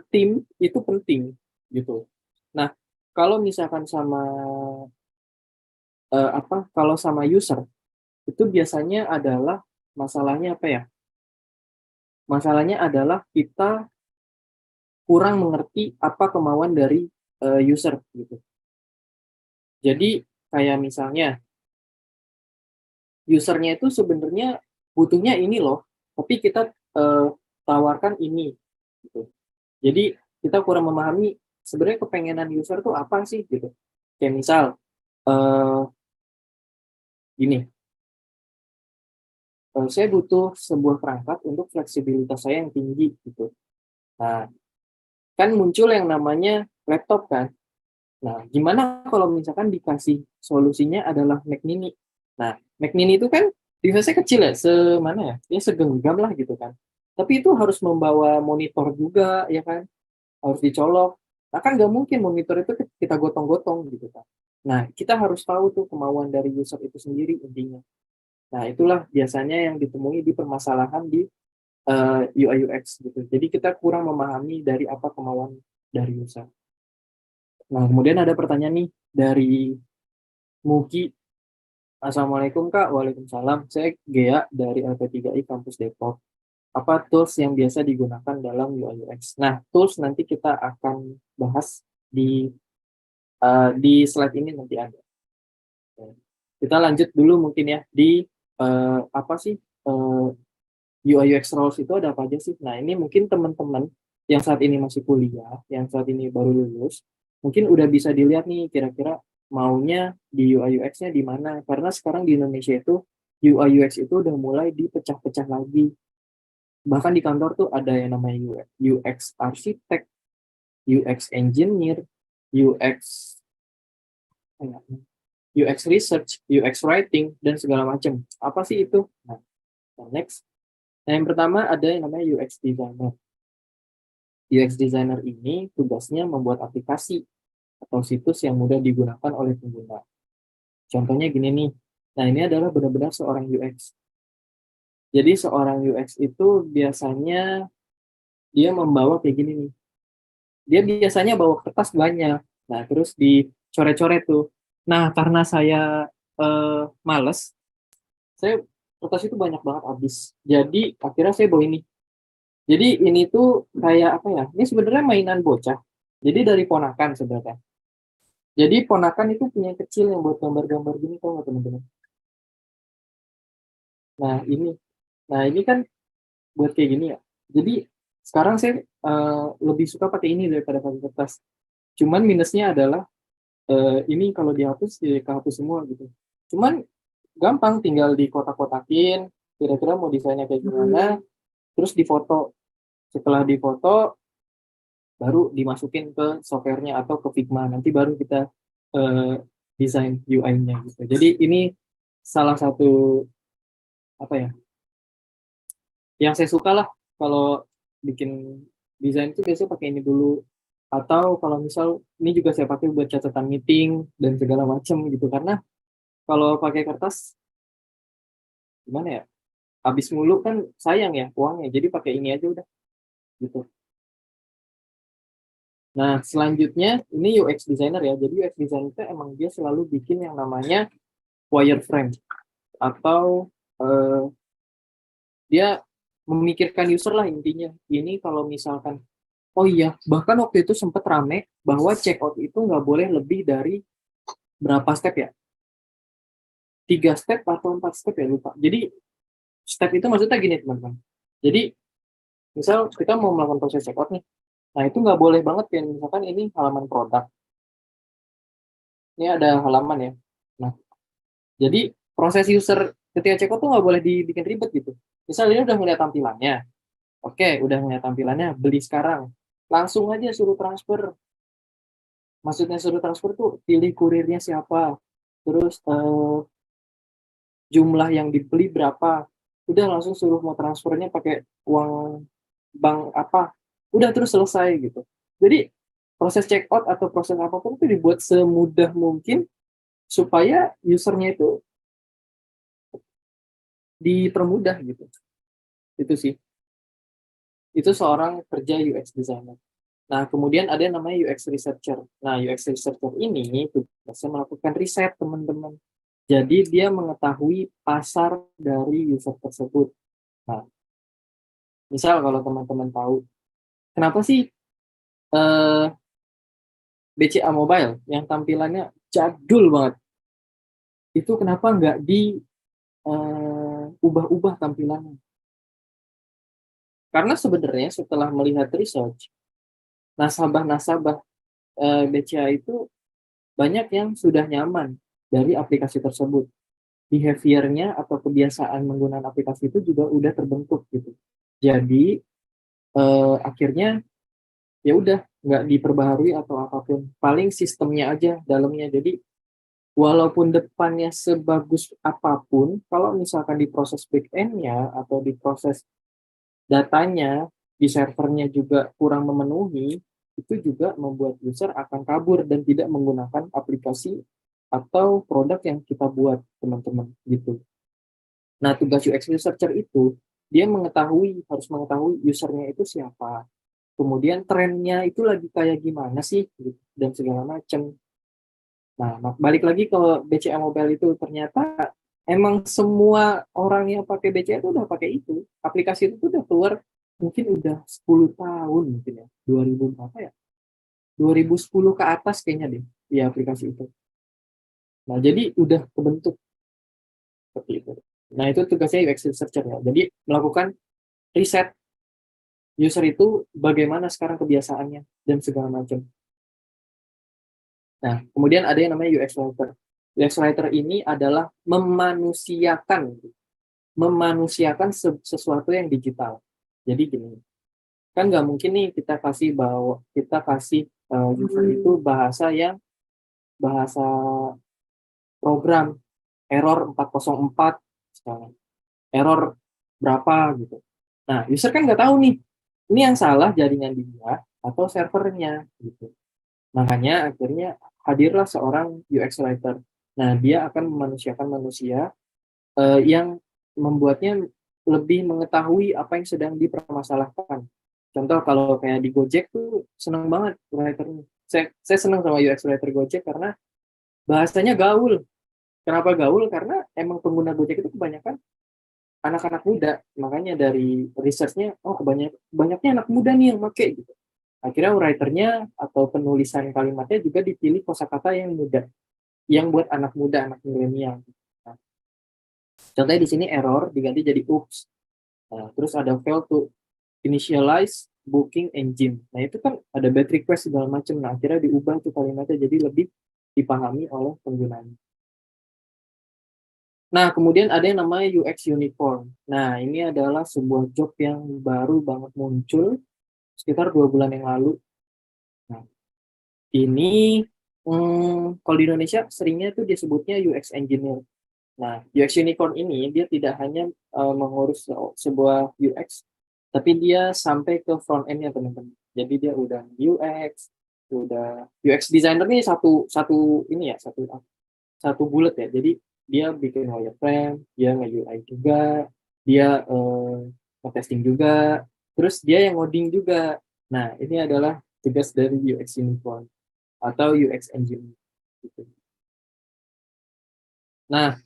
tim itu penting gitu. Nah, kalau misalkan kalau sama user itu biasanya adalah masalahnya apa ya? Masalahnya adalah kita kurang mengerti apa kemauan dari user gitu. Jadi kayak misalnya usernya itu sebenarnya butuhnya ini loh, tapi kita tawarkan ini gitu. Jadi kita kurang memahami sebenarnya kepengenan user tuh apa sih gitu. Kayak misal gini, saya butuh sebuah perangkat untuk fleksibilitas saya yang tinggi gitu. Nah, kan muncul yang namanya laptop kan. Nah, gimana kalau misalkan dikasih solusinya adalah Mac Mini? Nah, Mac Mini itu kan device-nya kecil ya, semana ya? Ya segenggam lah gitu kan. Tapi itu harus membawa monitor juga, ya kan? Harus dicolok. Nah, kan nggak mungkin monitor itu kita gotong-gotong gitu kan. Nah, kita harus tahu tuh kemauan dari user itu sendiri intinya. Nah, itulah biasanya yang ditemui di permasalahan di UI UX gitu. Jadi kita kurang memahami dari apa kemauan dari user. Nah, kemudian ada pertanyaan nih dari Mugi. Assalamualaikum Kak, Waalaikumsalam. Saya Gea dari LP3I Kampus Depok. Apa tools yang biasa digunakan dalam UI UX? Nah, tools nanti kita akan bahas di slide ini nanti ada. Kita lanjut dulu mungkin ya di apa sih UI UX roles itu ada apa aja sih? Nah, ini mungkin teman-teman yang saat ini masih kuliah, yang saat ini baru lulus, mungkin udah bisa dilihat nih kira-kira maunya di UI UX-nya di mana. Karena sekarang di Indonesia itu UI UX itu udah mulai dipecah-pecah lagi. Bahkan di kantor tuh ada yang namanya UX arsitek, UX engineer, UX UX research, UX writing, dan segala macam. Apa sih itu? Nah, next. Nah, yang pertama ada yang namanya UX designer. UX designer ini tugasnya membuat aplikasi atau situs yang mudah digunakan oleh pengguna. Contohnya gini nih. Nah, ini adalah benar-benar seorang UX. Jadi seorang UX itu biasanya dia membawa kayak gini nih. Dia biasanya bawa kertas banyak. Nah, terus dicoret-coret tuh. Nah, karena saya males, saya kertas itu banyak banget habis. Jadi akhirnya saya bawa ini. Jadi ini tuh kayak apa ya? Ini sebenarnya mainan bocah. Jadi dari ponakan sebenarnya. Jadi ponakan itu punya yang kecil yang buat gambar-gambar gini, tau nggak teman-teman? Nah ini, nah ini kan buat kayak gini ya. Jadi sekarang saya lebih suka pakai ini daripada pakai kertas. Cuman minusnya adalah ini kalau dihapus ya kehapus semua gitu. Cuman gampang, tinggal di kotak-kotakin. Kira-kira mau desainnya kayak gimana, terus difoto. Setelah difoto, baru dimasukin ke softwarenya atau ke Figma. Nanti baru kita desain UI-nya gitu. Jadi ini salah satu apa ya? Yang saya suka lah kalau bikin desain itu biasanya pakai ini dulu. Atau kalau misal ini juga saya pakai buat catatan meeting dan segala macam gitu. Karena kalau pakai kertas gimana ya? Habis mulu kan sayang ya uangnya. Jadi pakai ini aja udah gitu. Nah, selanjutnya ini UX designer ya. Jadi UX designer itu emang dia selalu bikin yang namanya wireframe atau dia memikirkan user lah intinya. Ini kalau misalkan, oh iya, bahkan waktu itu sempat rame bahwa checkout itu nggak boleh lebih dari berapa step ya? 3 step atau 4 step ya, lupa. Jadi step itu maksudnya gini teman-teman. Jadi misal kita mau melakukan proses checkout nih, nah itu nggak boleh banget kan, misalkan ini halaman produk. Ini ada halaman ya. Nah, jadi proses user ketika checkout tuh nggak boleh dibikin ribet gitu. Misal ini udah ngeliat tampilannya, oke, udah ngeliat tampilannya, beli sekarang. Langsung aja suruh transfer. Maksudnya suruh transfer tuh pilih kurirnya siapa, terus jumlah yang dibeli berapa. Udah langsung suruh mau transfernya pakai uang bank apa. Udah terus selesai gitu. Jadi proses check out atau proses apapun itu dibuat semudah mungkin supaya usernya itu dipermudah gitu. Itu sih. Itu seorang kerja UX designer. Nah, kemudian ada yang namanya UX researcher. Nah, UX researcher ini tugasnya melakukan riset, teman-teman. Jadi, dia mengetahui pasar dari user tersebut. Nah, misal kalau teman-teman tahu, kenapa sih BCA Mobile yang tampilannya jadul banget, itu kenapa nggak diubah-ubah tampilannya? Karena sebenarnya setelah melihat research, nasabah-nasabah BCA itu banyak yang sudah nyaman dari aplikasi tersebut. Behavior-nya atau kebiasaan menggunakan aplikasi itu juga udah terbentuk gitu. Jadi akhirnya ya udah nggak diperbaharui atau apapun. Paling sistemnya aja dalamnya. Jadi walaupun depannya sebagus apapun, kalau misalkan di proses back end-nya atau di proses datanya di servernya juga kurang memenuhi, itu juga membuat user akan kabur dan tidak menggunakan aplikasi atau produk yang kita buat, teman-teman, gitu. Nah, tugas UX researcher itu dia harus mengetahui usernya itu siapa, kemudian trennya itu lagi kayak gimana sih, gitu, dan segala macam. Nah, balik lagi ke BCA Mobile itu, ternyata emang semua orang yang pakai BCA itu udah pakai itu. Aplikasi itu udah keluar mungkin udah 10 tahun mungkin ya. 2000 berapa ya? 2010 ke atas kayaknya deh di aplikasi itu. Nah, jadi udah kebentuk seperti itu. Nah, itu tugasnya UX researcher ya. Jadi melakukan riset user itu bagaimana sekarang kebiasaannya dan segala macam. Nah, kemudian ada yang namanya UX writer. UX writer ini adalah memanusiakan sesuatu yang digital. Jadi gini, kan nggak mungkin nih kita kasih user itu bahasa program error 404 misalnya, error berapa gitu. Nah, user kan nggak tahu nih, ini yang salah jaringan dia atau servernya gitu. Makanya akhirnya hadirlah seorang UX writer. Nah, dia akan memanusiakan manusia yang membuatnya lebih mengetahui apa yang sedang dipermasalahkan. Contoh kalau kayak di Gojek tuh seneng banget writernya. Saya seneng sama UX writer Gojek karena bahasanya gaul. Kenapa gaul? Karena emang pengguna Gojek itu kebanyakan anak-anak muda. Makanya dari research-nya, oh banyaknya anak muda nih yang pakai gitu. Akhirnya writernya atau penulisan kalimatnya juga dipilih kosakata yang muda, yang buat anak muda, anak milenial. Nah, contohnya di sini error diganti jadi oops. Nah, terus ada fail to initialize booking engine. Nah, itu kan ada bad request segala macam. Nah, akhirnya diubah tuh kalimatnya jadi lebih dipahami oleh penggunanya. Nah, kemudian ada yang namanya UX unicorn. Nah, ini adalah sebuah job yang baru banget muncul sekitar 2 bulan yang lalu. Nah, ini kalau di Indonesia seringnya tuh disebutnya UX engineer. Nah, UX unicorn ini dia tidak hanya mengurus sebuah UX, tapi dia sampai ke front end-nya teman-teman. Jadi dia udah UX designer nih satu ini ya, satu bullet ya. Jadi dia bikin wireframe, dia nge-UI juga, dia nge-testing juga, terus dia yang ngoding juga. Nah, ini adalah tugas dari UX unicorn atau UX engineer gitu. Nah,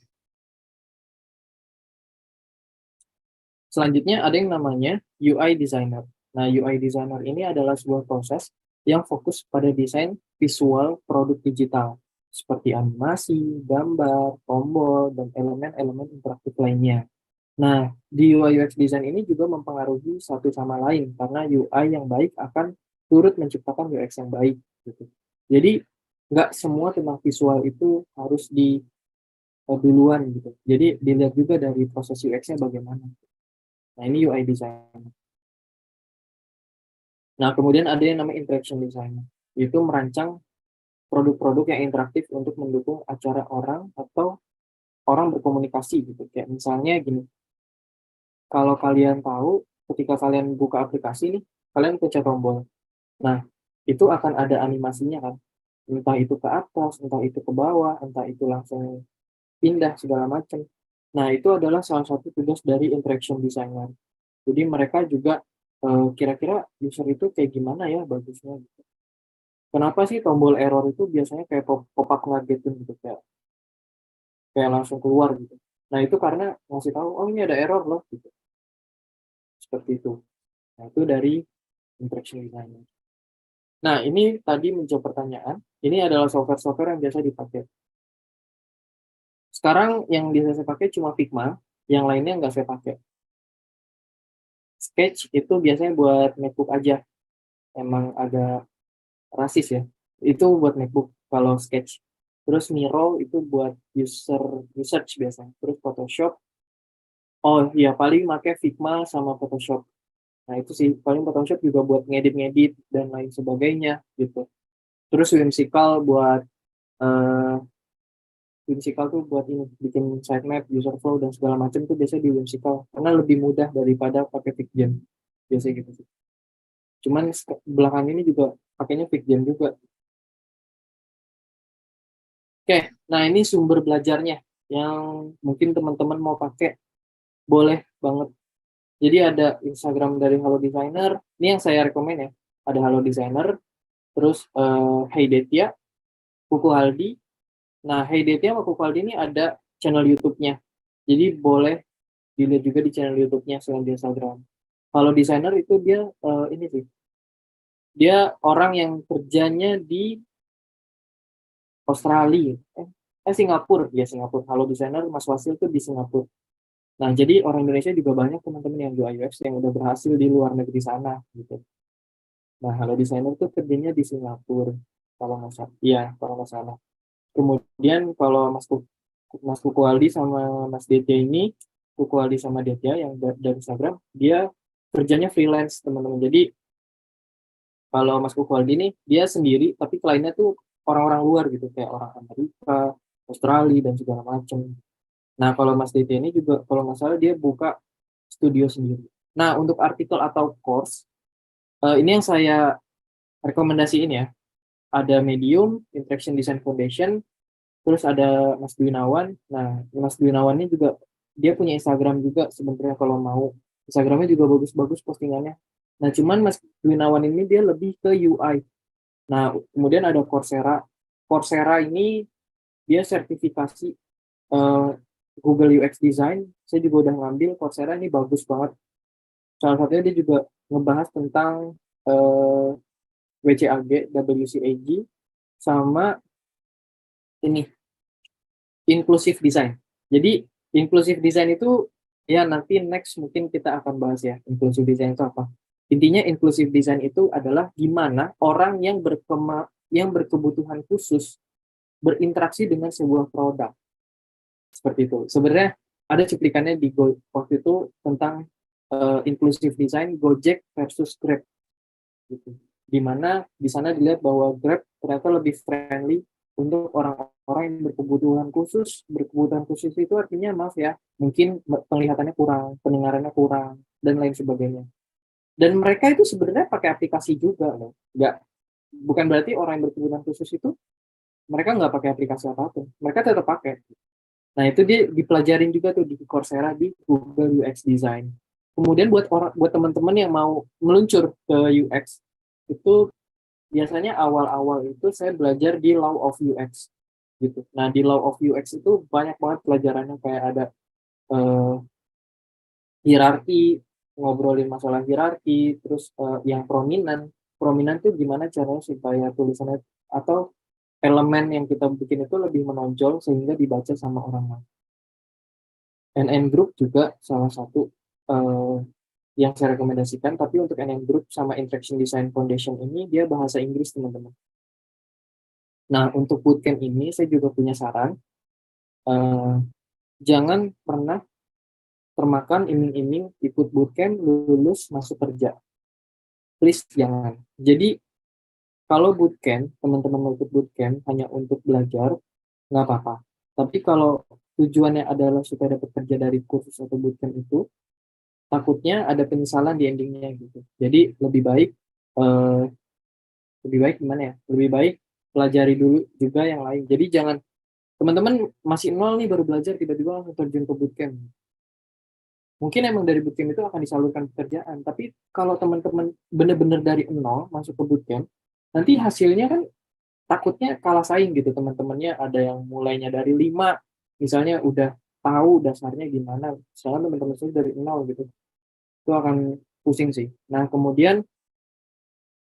selanjutnya ada yang namanya UI designer. Nah, UI designer ini adalah sebuah proses yang fokus pada desain visual produk digital seperti animasi, gambar, tombol, dan elemen-elemen interaktif lainnya. Nah, di UI UX design ini juga mempengaruhi satu sama lain karena UI yang baik akan turut menciptakan UX yang baik gitu. Jadi nggak semua tentang visual itu harus di duluan gitu. Jadi dilihat juga dari proses UX-nya bagaimana. Nah, ini UI design. Nah, kemudian ada yang namanya interaction design. Itu merancang produk-produk yang interaktif untuk mendukung acara orang atau orang berkomunikasi gitu. Kayak misalnya gini, kalau kalian tahu ketika kalian buka aplikasi nih, kalian pencet tombol. Nah, itu akan ada animasinya kan. Entah itu ke atas, entah itu ke bawah, entah itu langsung pindah segala macam. Nah, itu adalah salah satu tugas dari interaction designer. Jadi mereka juga kira-kira user itu kayak gimana ya bagusnya gitu. Kenapa sih tombol error itu biasanya kayak pop-up ngagetin gitu kayak langsung keluar gitu. Nah, itu karena ngasih tahu oh ini ada error loh gitu. Seperti itu. Nah, itu dari interaction designer. Nah, ini tadi menjawab pertanyaan. Ini adalah software-software yang biasa dipakai. Sekarang yang biasa saya pakai cuma Figma, yang lainnya nggak saya pakai. Sketch itu biasanya buat MacBook aja. Emang agak rasis ya. Itu buat MacBook kalau Sketch. Terus Miro itu buat user research biasanya. Terus Photoshop. Oh iya, paling pakai Figma sama Photoshop. Nah itu sih, paling Photoshop juga buat ngedit-ngedit dan lain sebagainya gitu. Terus eh, Whimsical tuh buat ini, bikin sitemap, user flow, dan segala macam tuh biasanya di Whimsical. Karena lebih mudah daripada pakai Figjen. Biasanya gitu sih. Cuman belakang ini juga pakainya Figjen juga. Oke, nah ini sumber belajarnya yang mungkin teman-teman mau pakai, boleh banget. Jadi ada Instagram dari Halo Designer, ini yang saya rekomen ya. Ada Halo Designer, terus Hey Detya, Kuku Haldi. Nah, Hey Detya sama Kuku Haldi ini ada channel YouTube-nya. Jadi boleh dilihat juga di channel YouTube-nya selain di Instagram. Kalau desainer itu dia ini sih, dia orang yang kerjanya di Australia, Singapura, ya Singapura. Kalau desainer Mas Wasil tuh di Singapura. Nah, jadi orang Indonesia juga banyak teman-teman yang UI UX yang udah berhasil di luar negeri sana gitu. Nah, kalau desainer tuh kerjanya di Singapura. kalau nggak salah. Iya, kalau nggak salah. Kemudian kalau Mas Kuku Aldi sama Mas Detya ini, Kuku Aldi sama Detya yang dari Instagram, dia kerjanya freelance teman-teman. Jadi kalau Mas Kuku Aldi ini dia sendiri, tapi kliennya tuh orang-orang luar gitu, kayak orang Amerika, Australia dan segala macam. Nah kalau Mas Detya ini juga kalau nggak salah dia buka studio sendiri. Nah untuk artikel atau course, ini yang saya rekomendasiin ya. Ada Medium, Interaction Design Foundation, terus ada Mas Dwinawan. Nah, Mas Dwinawan ini juga dia punya Instagram juga sebenarnya kalau mau. Instagramnya juga bagus-bagus postingannya. Nah, cuman Mas Dwinawan ini dia lebih ke UI. Nah, kemudian ada Coursera. Coursera ini dia sertifikasi eh, Google UX Design. Saya juga udah ngambil Coursera ini bagus banget. Salah satunya dia juga ngebahas tentang WCAG, WCAG, sama ini inclusive design. Jadi inclusive design itu ya nanti next mungkin kita akan bahas ya inclusive design itu apa. Intinya inclusive design itu adalah gimana orang yang berkebutuhan khusus berinteraksi dengan sebuah produk seperti itu. Sebenarnya ada cuplikannya di waktu itu tentang inclusive design Gojek versus Grab gitu. Di mana di sana dilihat bahwa Grab ternyata lebih friendly untuk orang-orang yang berkebutuhan khusus. Berkebutuhan khusus itu artinya maaf ya, mungkin penglihatannya kurang, pendengarannya kurang, dan lain sebagainya. Dan mereka itu sebenarnya pakai aplikasi juga loh. Bukan berarti orang yang berkebutuhan khusus itu mereka nggak pakai aplikasi apapun. Mereka tetap pakai. Nah itu dia dipelajarin juga tuh di Coursera di Google UX Design. Kemudian buat teman-teman yang mau meluncur ke UX itu biasanya awal-awal itu saya belajar di Law of UX gitu. Nah di Law of UX itu banyak banget pelajarannya kayak ada eh, hierarki, ngobrolin masalah hierarki, terus yang prominan, prominan tuh gimana caranya supaya tulisannya atau elemen yang kita bikin itu lebih menonjol sehingga dibaca sama orang lain. NN Group juga salah satu eh, yang saya rekomendasikan, tapi untuk NN Group sama Interaction Design Foundation ini dia bahasa Inggris teman-teman. Nah, untuk bootcamp ini saya juga punya saran, eh, jangan pernah termakan iming-iming ikut bootcamp lulus masuk kerja. Please jangan. Jadi kalau bootcamp, teman-teman mau ikut bootcamp hanya untuk belajar, nggak apa-apa. Tapi kalau tujuannya adalah supaya dapat kerja dari kursus atau bootcamp itu, takutnya ada penyesalan di endingnya gitu. Jadi eh, lebih baik gimana ya? Lebih baik pelajari dulu juga yang lain. Jadi jangan teman-teman masih nol nih baru belajar tiba-tiba langsung terjun ke bootcamp. Mungkin emang dari bootcamp itu akan disalurkan pekerjaan, tapi kalau teman-teman benar-benar dari nol masuk ke bootcamp, nanti hasilnya kan takutnya kalah saing gitu teman-temannya ada yang mulainya dari 5 misalnya udah tahu dasarnya gimana, sedangkan teman-teman saya dari nol gitu. Itu akan pusing sih. Nah, kemudian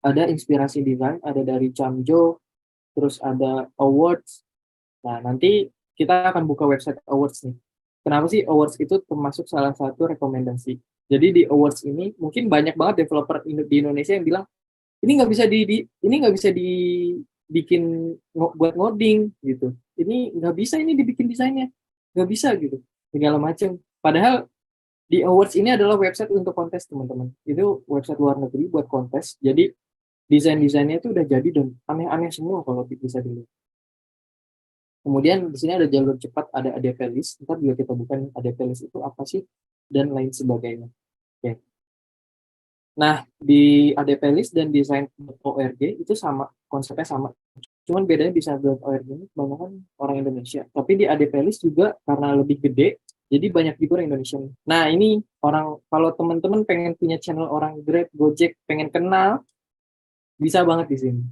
ada inspirasi design, ada dari Camjo, terus ada awards. Nah, nanti kita akan buka website awards nih. Kenapa sih awards itu termasuk salah satu rekomendasi? Jadi di awards ini mungkin banyak banget developer di Indonesia yang bilang ini nggak bisa ini nggak bisa dibikin buat ngoding gitu. Ini nggak bisa ini dibikin desainnya, nggak bisa gitu segala macam. Padahal di awards ini adalah website untuk kontes teman-teman. Itu website luar negeri buat kontes. Jadi desain-desainnya itu udah jadi dan aneh-aneh semua kalau bisa dilihat. Kemudian di sini ada jalur cepat, ada ADP list. Ntar juga kita bukan ADP list itu apa sih dan lain sebagainya. Oke. Nah, di ADP list dan design.org itu sama, konsepnya sama. Cuman bedanya di design.org ini kebanyakan orang Indonesia. Tapi di ADP list juga karena lebih gede, jadi banyak juga orang Indonesia. Nah, ini orang kalau teman-teman pengen punya channel orang Grab, Gojek, pengen kenal, bisa banget di sini.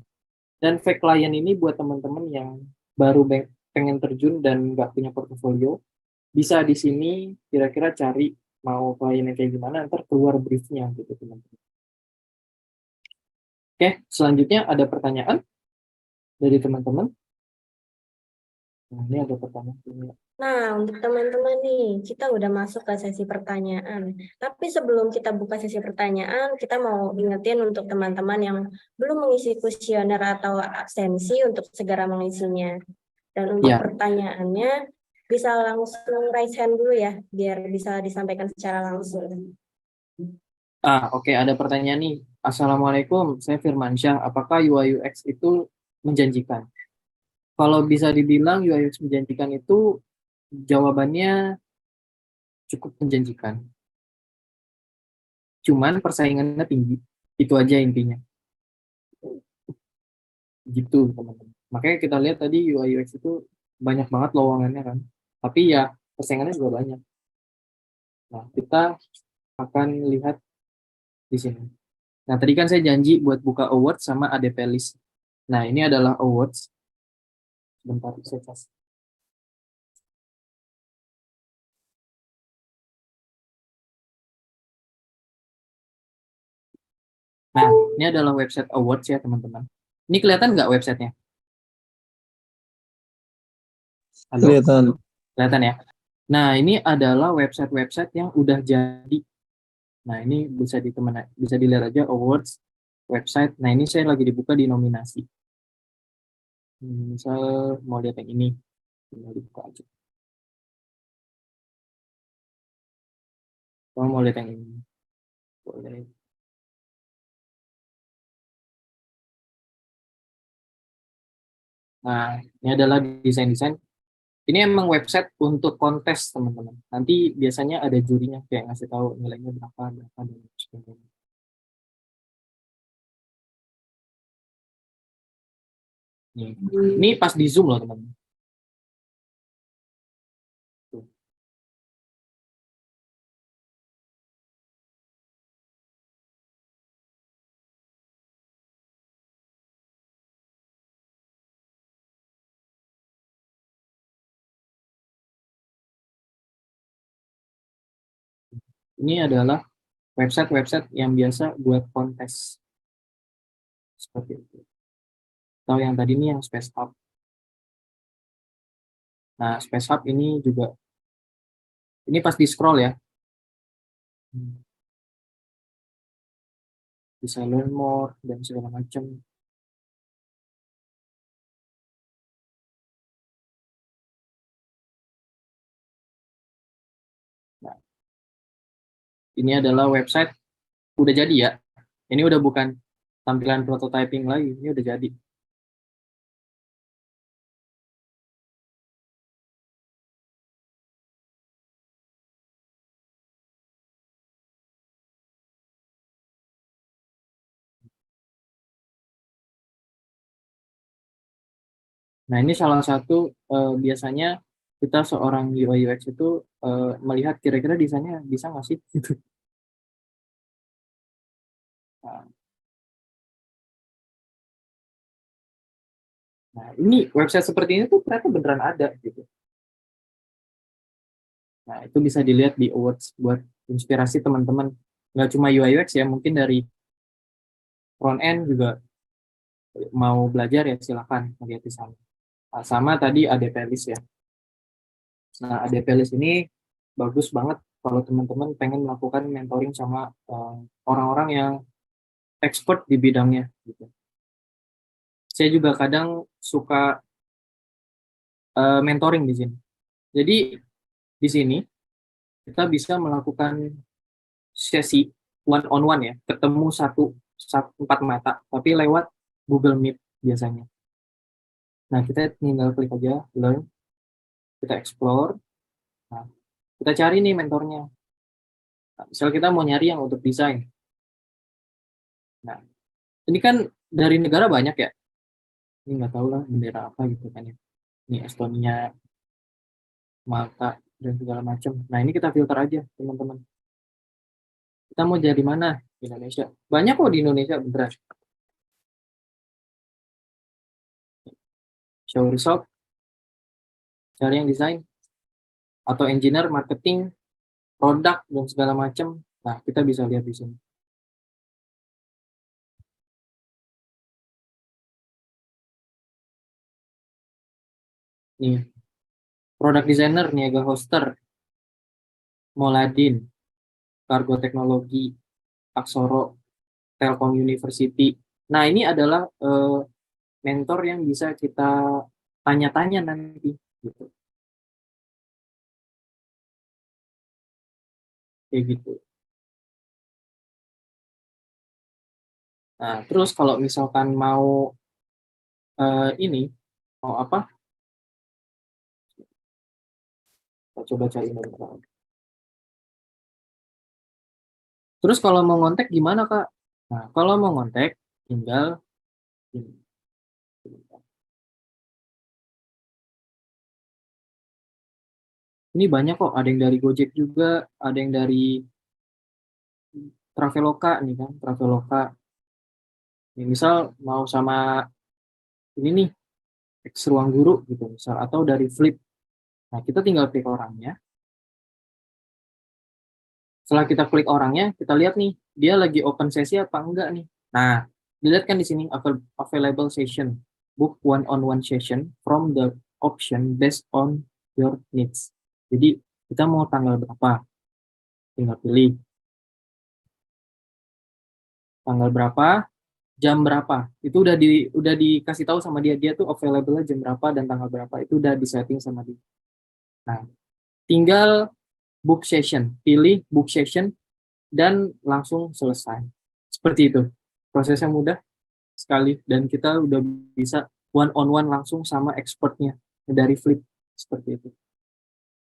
Dan fake client ini buat teman-teman yang baru pengen terjun dan nggak punya portofolio, bisa di sini kira-kira cari mau klien yang kayak gimana, ntar keluar briefnya gitu teman-teman. Oke, selanjutnya ada pertanyaan dari teman-teman. Nah, ini ada pertanyaan. Nah, untuk teman-teman nih, kita udah masuk ke sesi pertanyaan. Tapi sebelum kita buka sesi pertanyaan, kita mau ingetin untuk teman-teman yang belum mengisi kuesioner atau absensi untuk segera mengisinya. Dan untuk Ya, pertanyaannya, bisa langsung raise hand dulu ya, biar bisa disampaikan secara langsung. oke, ada pertanyaan nih. Assalamualaikum, saya Firmansyah. Apakah UI UX itu menjanjikan? Kalau bisa dibilang UI UX menjanjikan itu jawabannya cukup menjanjikan. Cuman persaingannya tinggi. Itu aja intinya. Gitu, teman-teman. Makanya kita lihat tadi UI UX itu banyak banget lowongannya kan. Tapi ya persaingannya juga banyak. Nah, kita akan lihat di sini. Nah, tadi kan saya janji buat buka awards sama ADP list. Nah, ini adalah awards. Sebentar, saya kasih. Nah, ini adalah website awards ya, teman-teman. Ini kelihatan nggak websitenya? Halo? Kelihatan. Kelihatan ya? Nah, ini adalah website-website yang udah jadi. Nah, ini bisa dilihat aja awards website. Nah, ini saya lagi dibuka di nominasi. Misal mau lihat yang ini, tinggal dibuka aja. Kalau mau lihat yang ini, boleh. Nah, ini adalah desain-desain. Ini emang website untuk kontes, teman-teman. Nanti biasanya ada jurinya, kayak ngasih tahu nilainya berapa, berapa, dan sebagainya. Nih. Ini pas di Zoom loh, teman-teman. Tuh. Ini adalah website-website yang biasa buat kontes. Seperti itu. Atau yang tadi ini yang Space Hub. Nah, Space Hub ini juga, ini pas di scroll ya. Bisa learn more, dan segala macam. Nah, ini adalah website, udah jadi ya. Ini udah bukan tampilan prototyping lagi, ini udah jadi. Nah, ini salah satu biasanya kita seorang UI UX itu melihat kira-kira desainnya bisa nggak sih? Gitu. Nah, ini website seperti ini tuh ternyata beneran ada gitu. Nah, itu bisa dilihat di awards buat inspirasi teman-teman. Nggak cuma UI UX ya, mungkin dari front end juga mau belajar ya silakan lihat di sana. Nah, sama tadi ada playlist ya. Nah, ada playlist ini bagus banget kalau teman-teman pengen melakukan mentoring sama orang-orang yang expert di bidangnya gitu. Saya juga kadang suka mentoring di sini. Jadi di sini kita bisa melakukan sesi one on one ya, ketemu satu empat mata, tapi lewat Google Meet biasanya. Nah, kita tinggal klik aja learn, kita explore, nah, kita cari nih mentornya. Nah, misal kita mau nyari yang untuk desain. Nah, ini kan dari negara banyak ya. Ini nggak tahu lah bendera apa gitu kan ya. Ini Estonia, Malta, dan segala macam. Nah, ini kita filter aja, teman-teman. Kita mau jadi mana? Di Indonesia. Banyak kok di Indonesia, beneran. Show result, cari yang desain, atau engineer, marketing, produk, dan segala macam. Nah, kita bisa lihat di sini. Nih, Product designer, Niaga Hoster, Moladin, Kargo Teknologi, Aksoro, Telkom University. Nah, ini adalah mentor yang bisa kita tanya-tanya nanti gitu. Kayak gitu. Nah, terus kalau misalkan mau ini mau apa? Kita coba cari bentar. Terus kalau mau ngontek gimana, Kak? Nah, kalau mau ngontek tinggal ini. Ini banyak kok, ada yang dari Gojek juga, ada yang dari Traveloka nih kan, Traveloka. Nih, misal mau sama ini nih, X Ruang Guru gitu misal, atau dari Flip. Nah, kita tinggal klik orangnya. Setelah kita klik orangnya, kita lihat nih, dia lagi open sesi apa enggak nih. Nah, dilihat kan di sini available session, book one-on-one session from the option based on your needs. Jadi, kita mau tanggal berapa? Tinggal pilih. Tanggal berapa, jam berapa. Itu udah dikasih tahu sama dia tuh available jam berapa dan tanggal berapa. Itu udah disetting sama dia. Nah, tinggal book session, pilih book session dan langsung selesai. Seperti itu. Prosesnya mudah sekali dan kita udah bisa one on one langsung sama expertnya dari Flip seperti itu.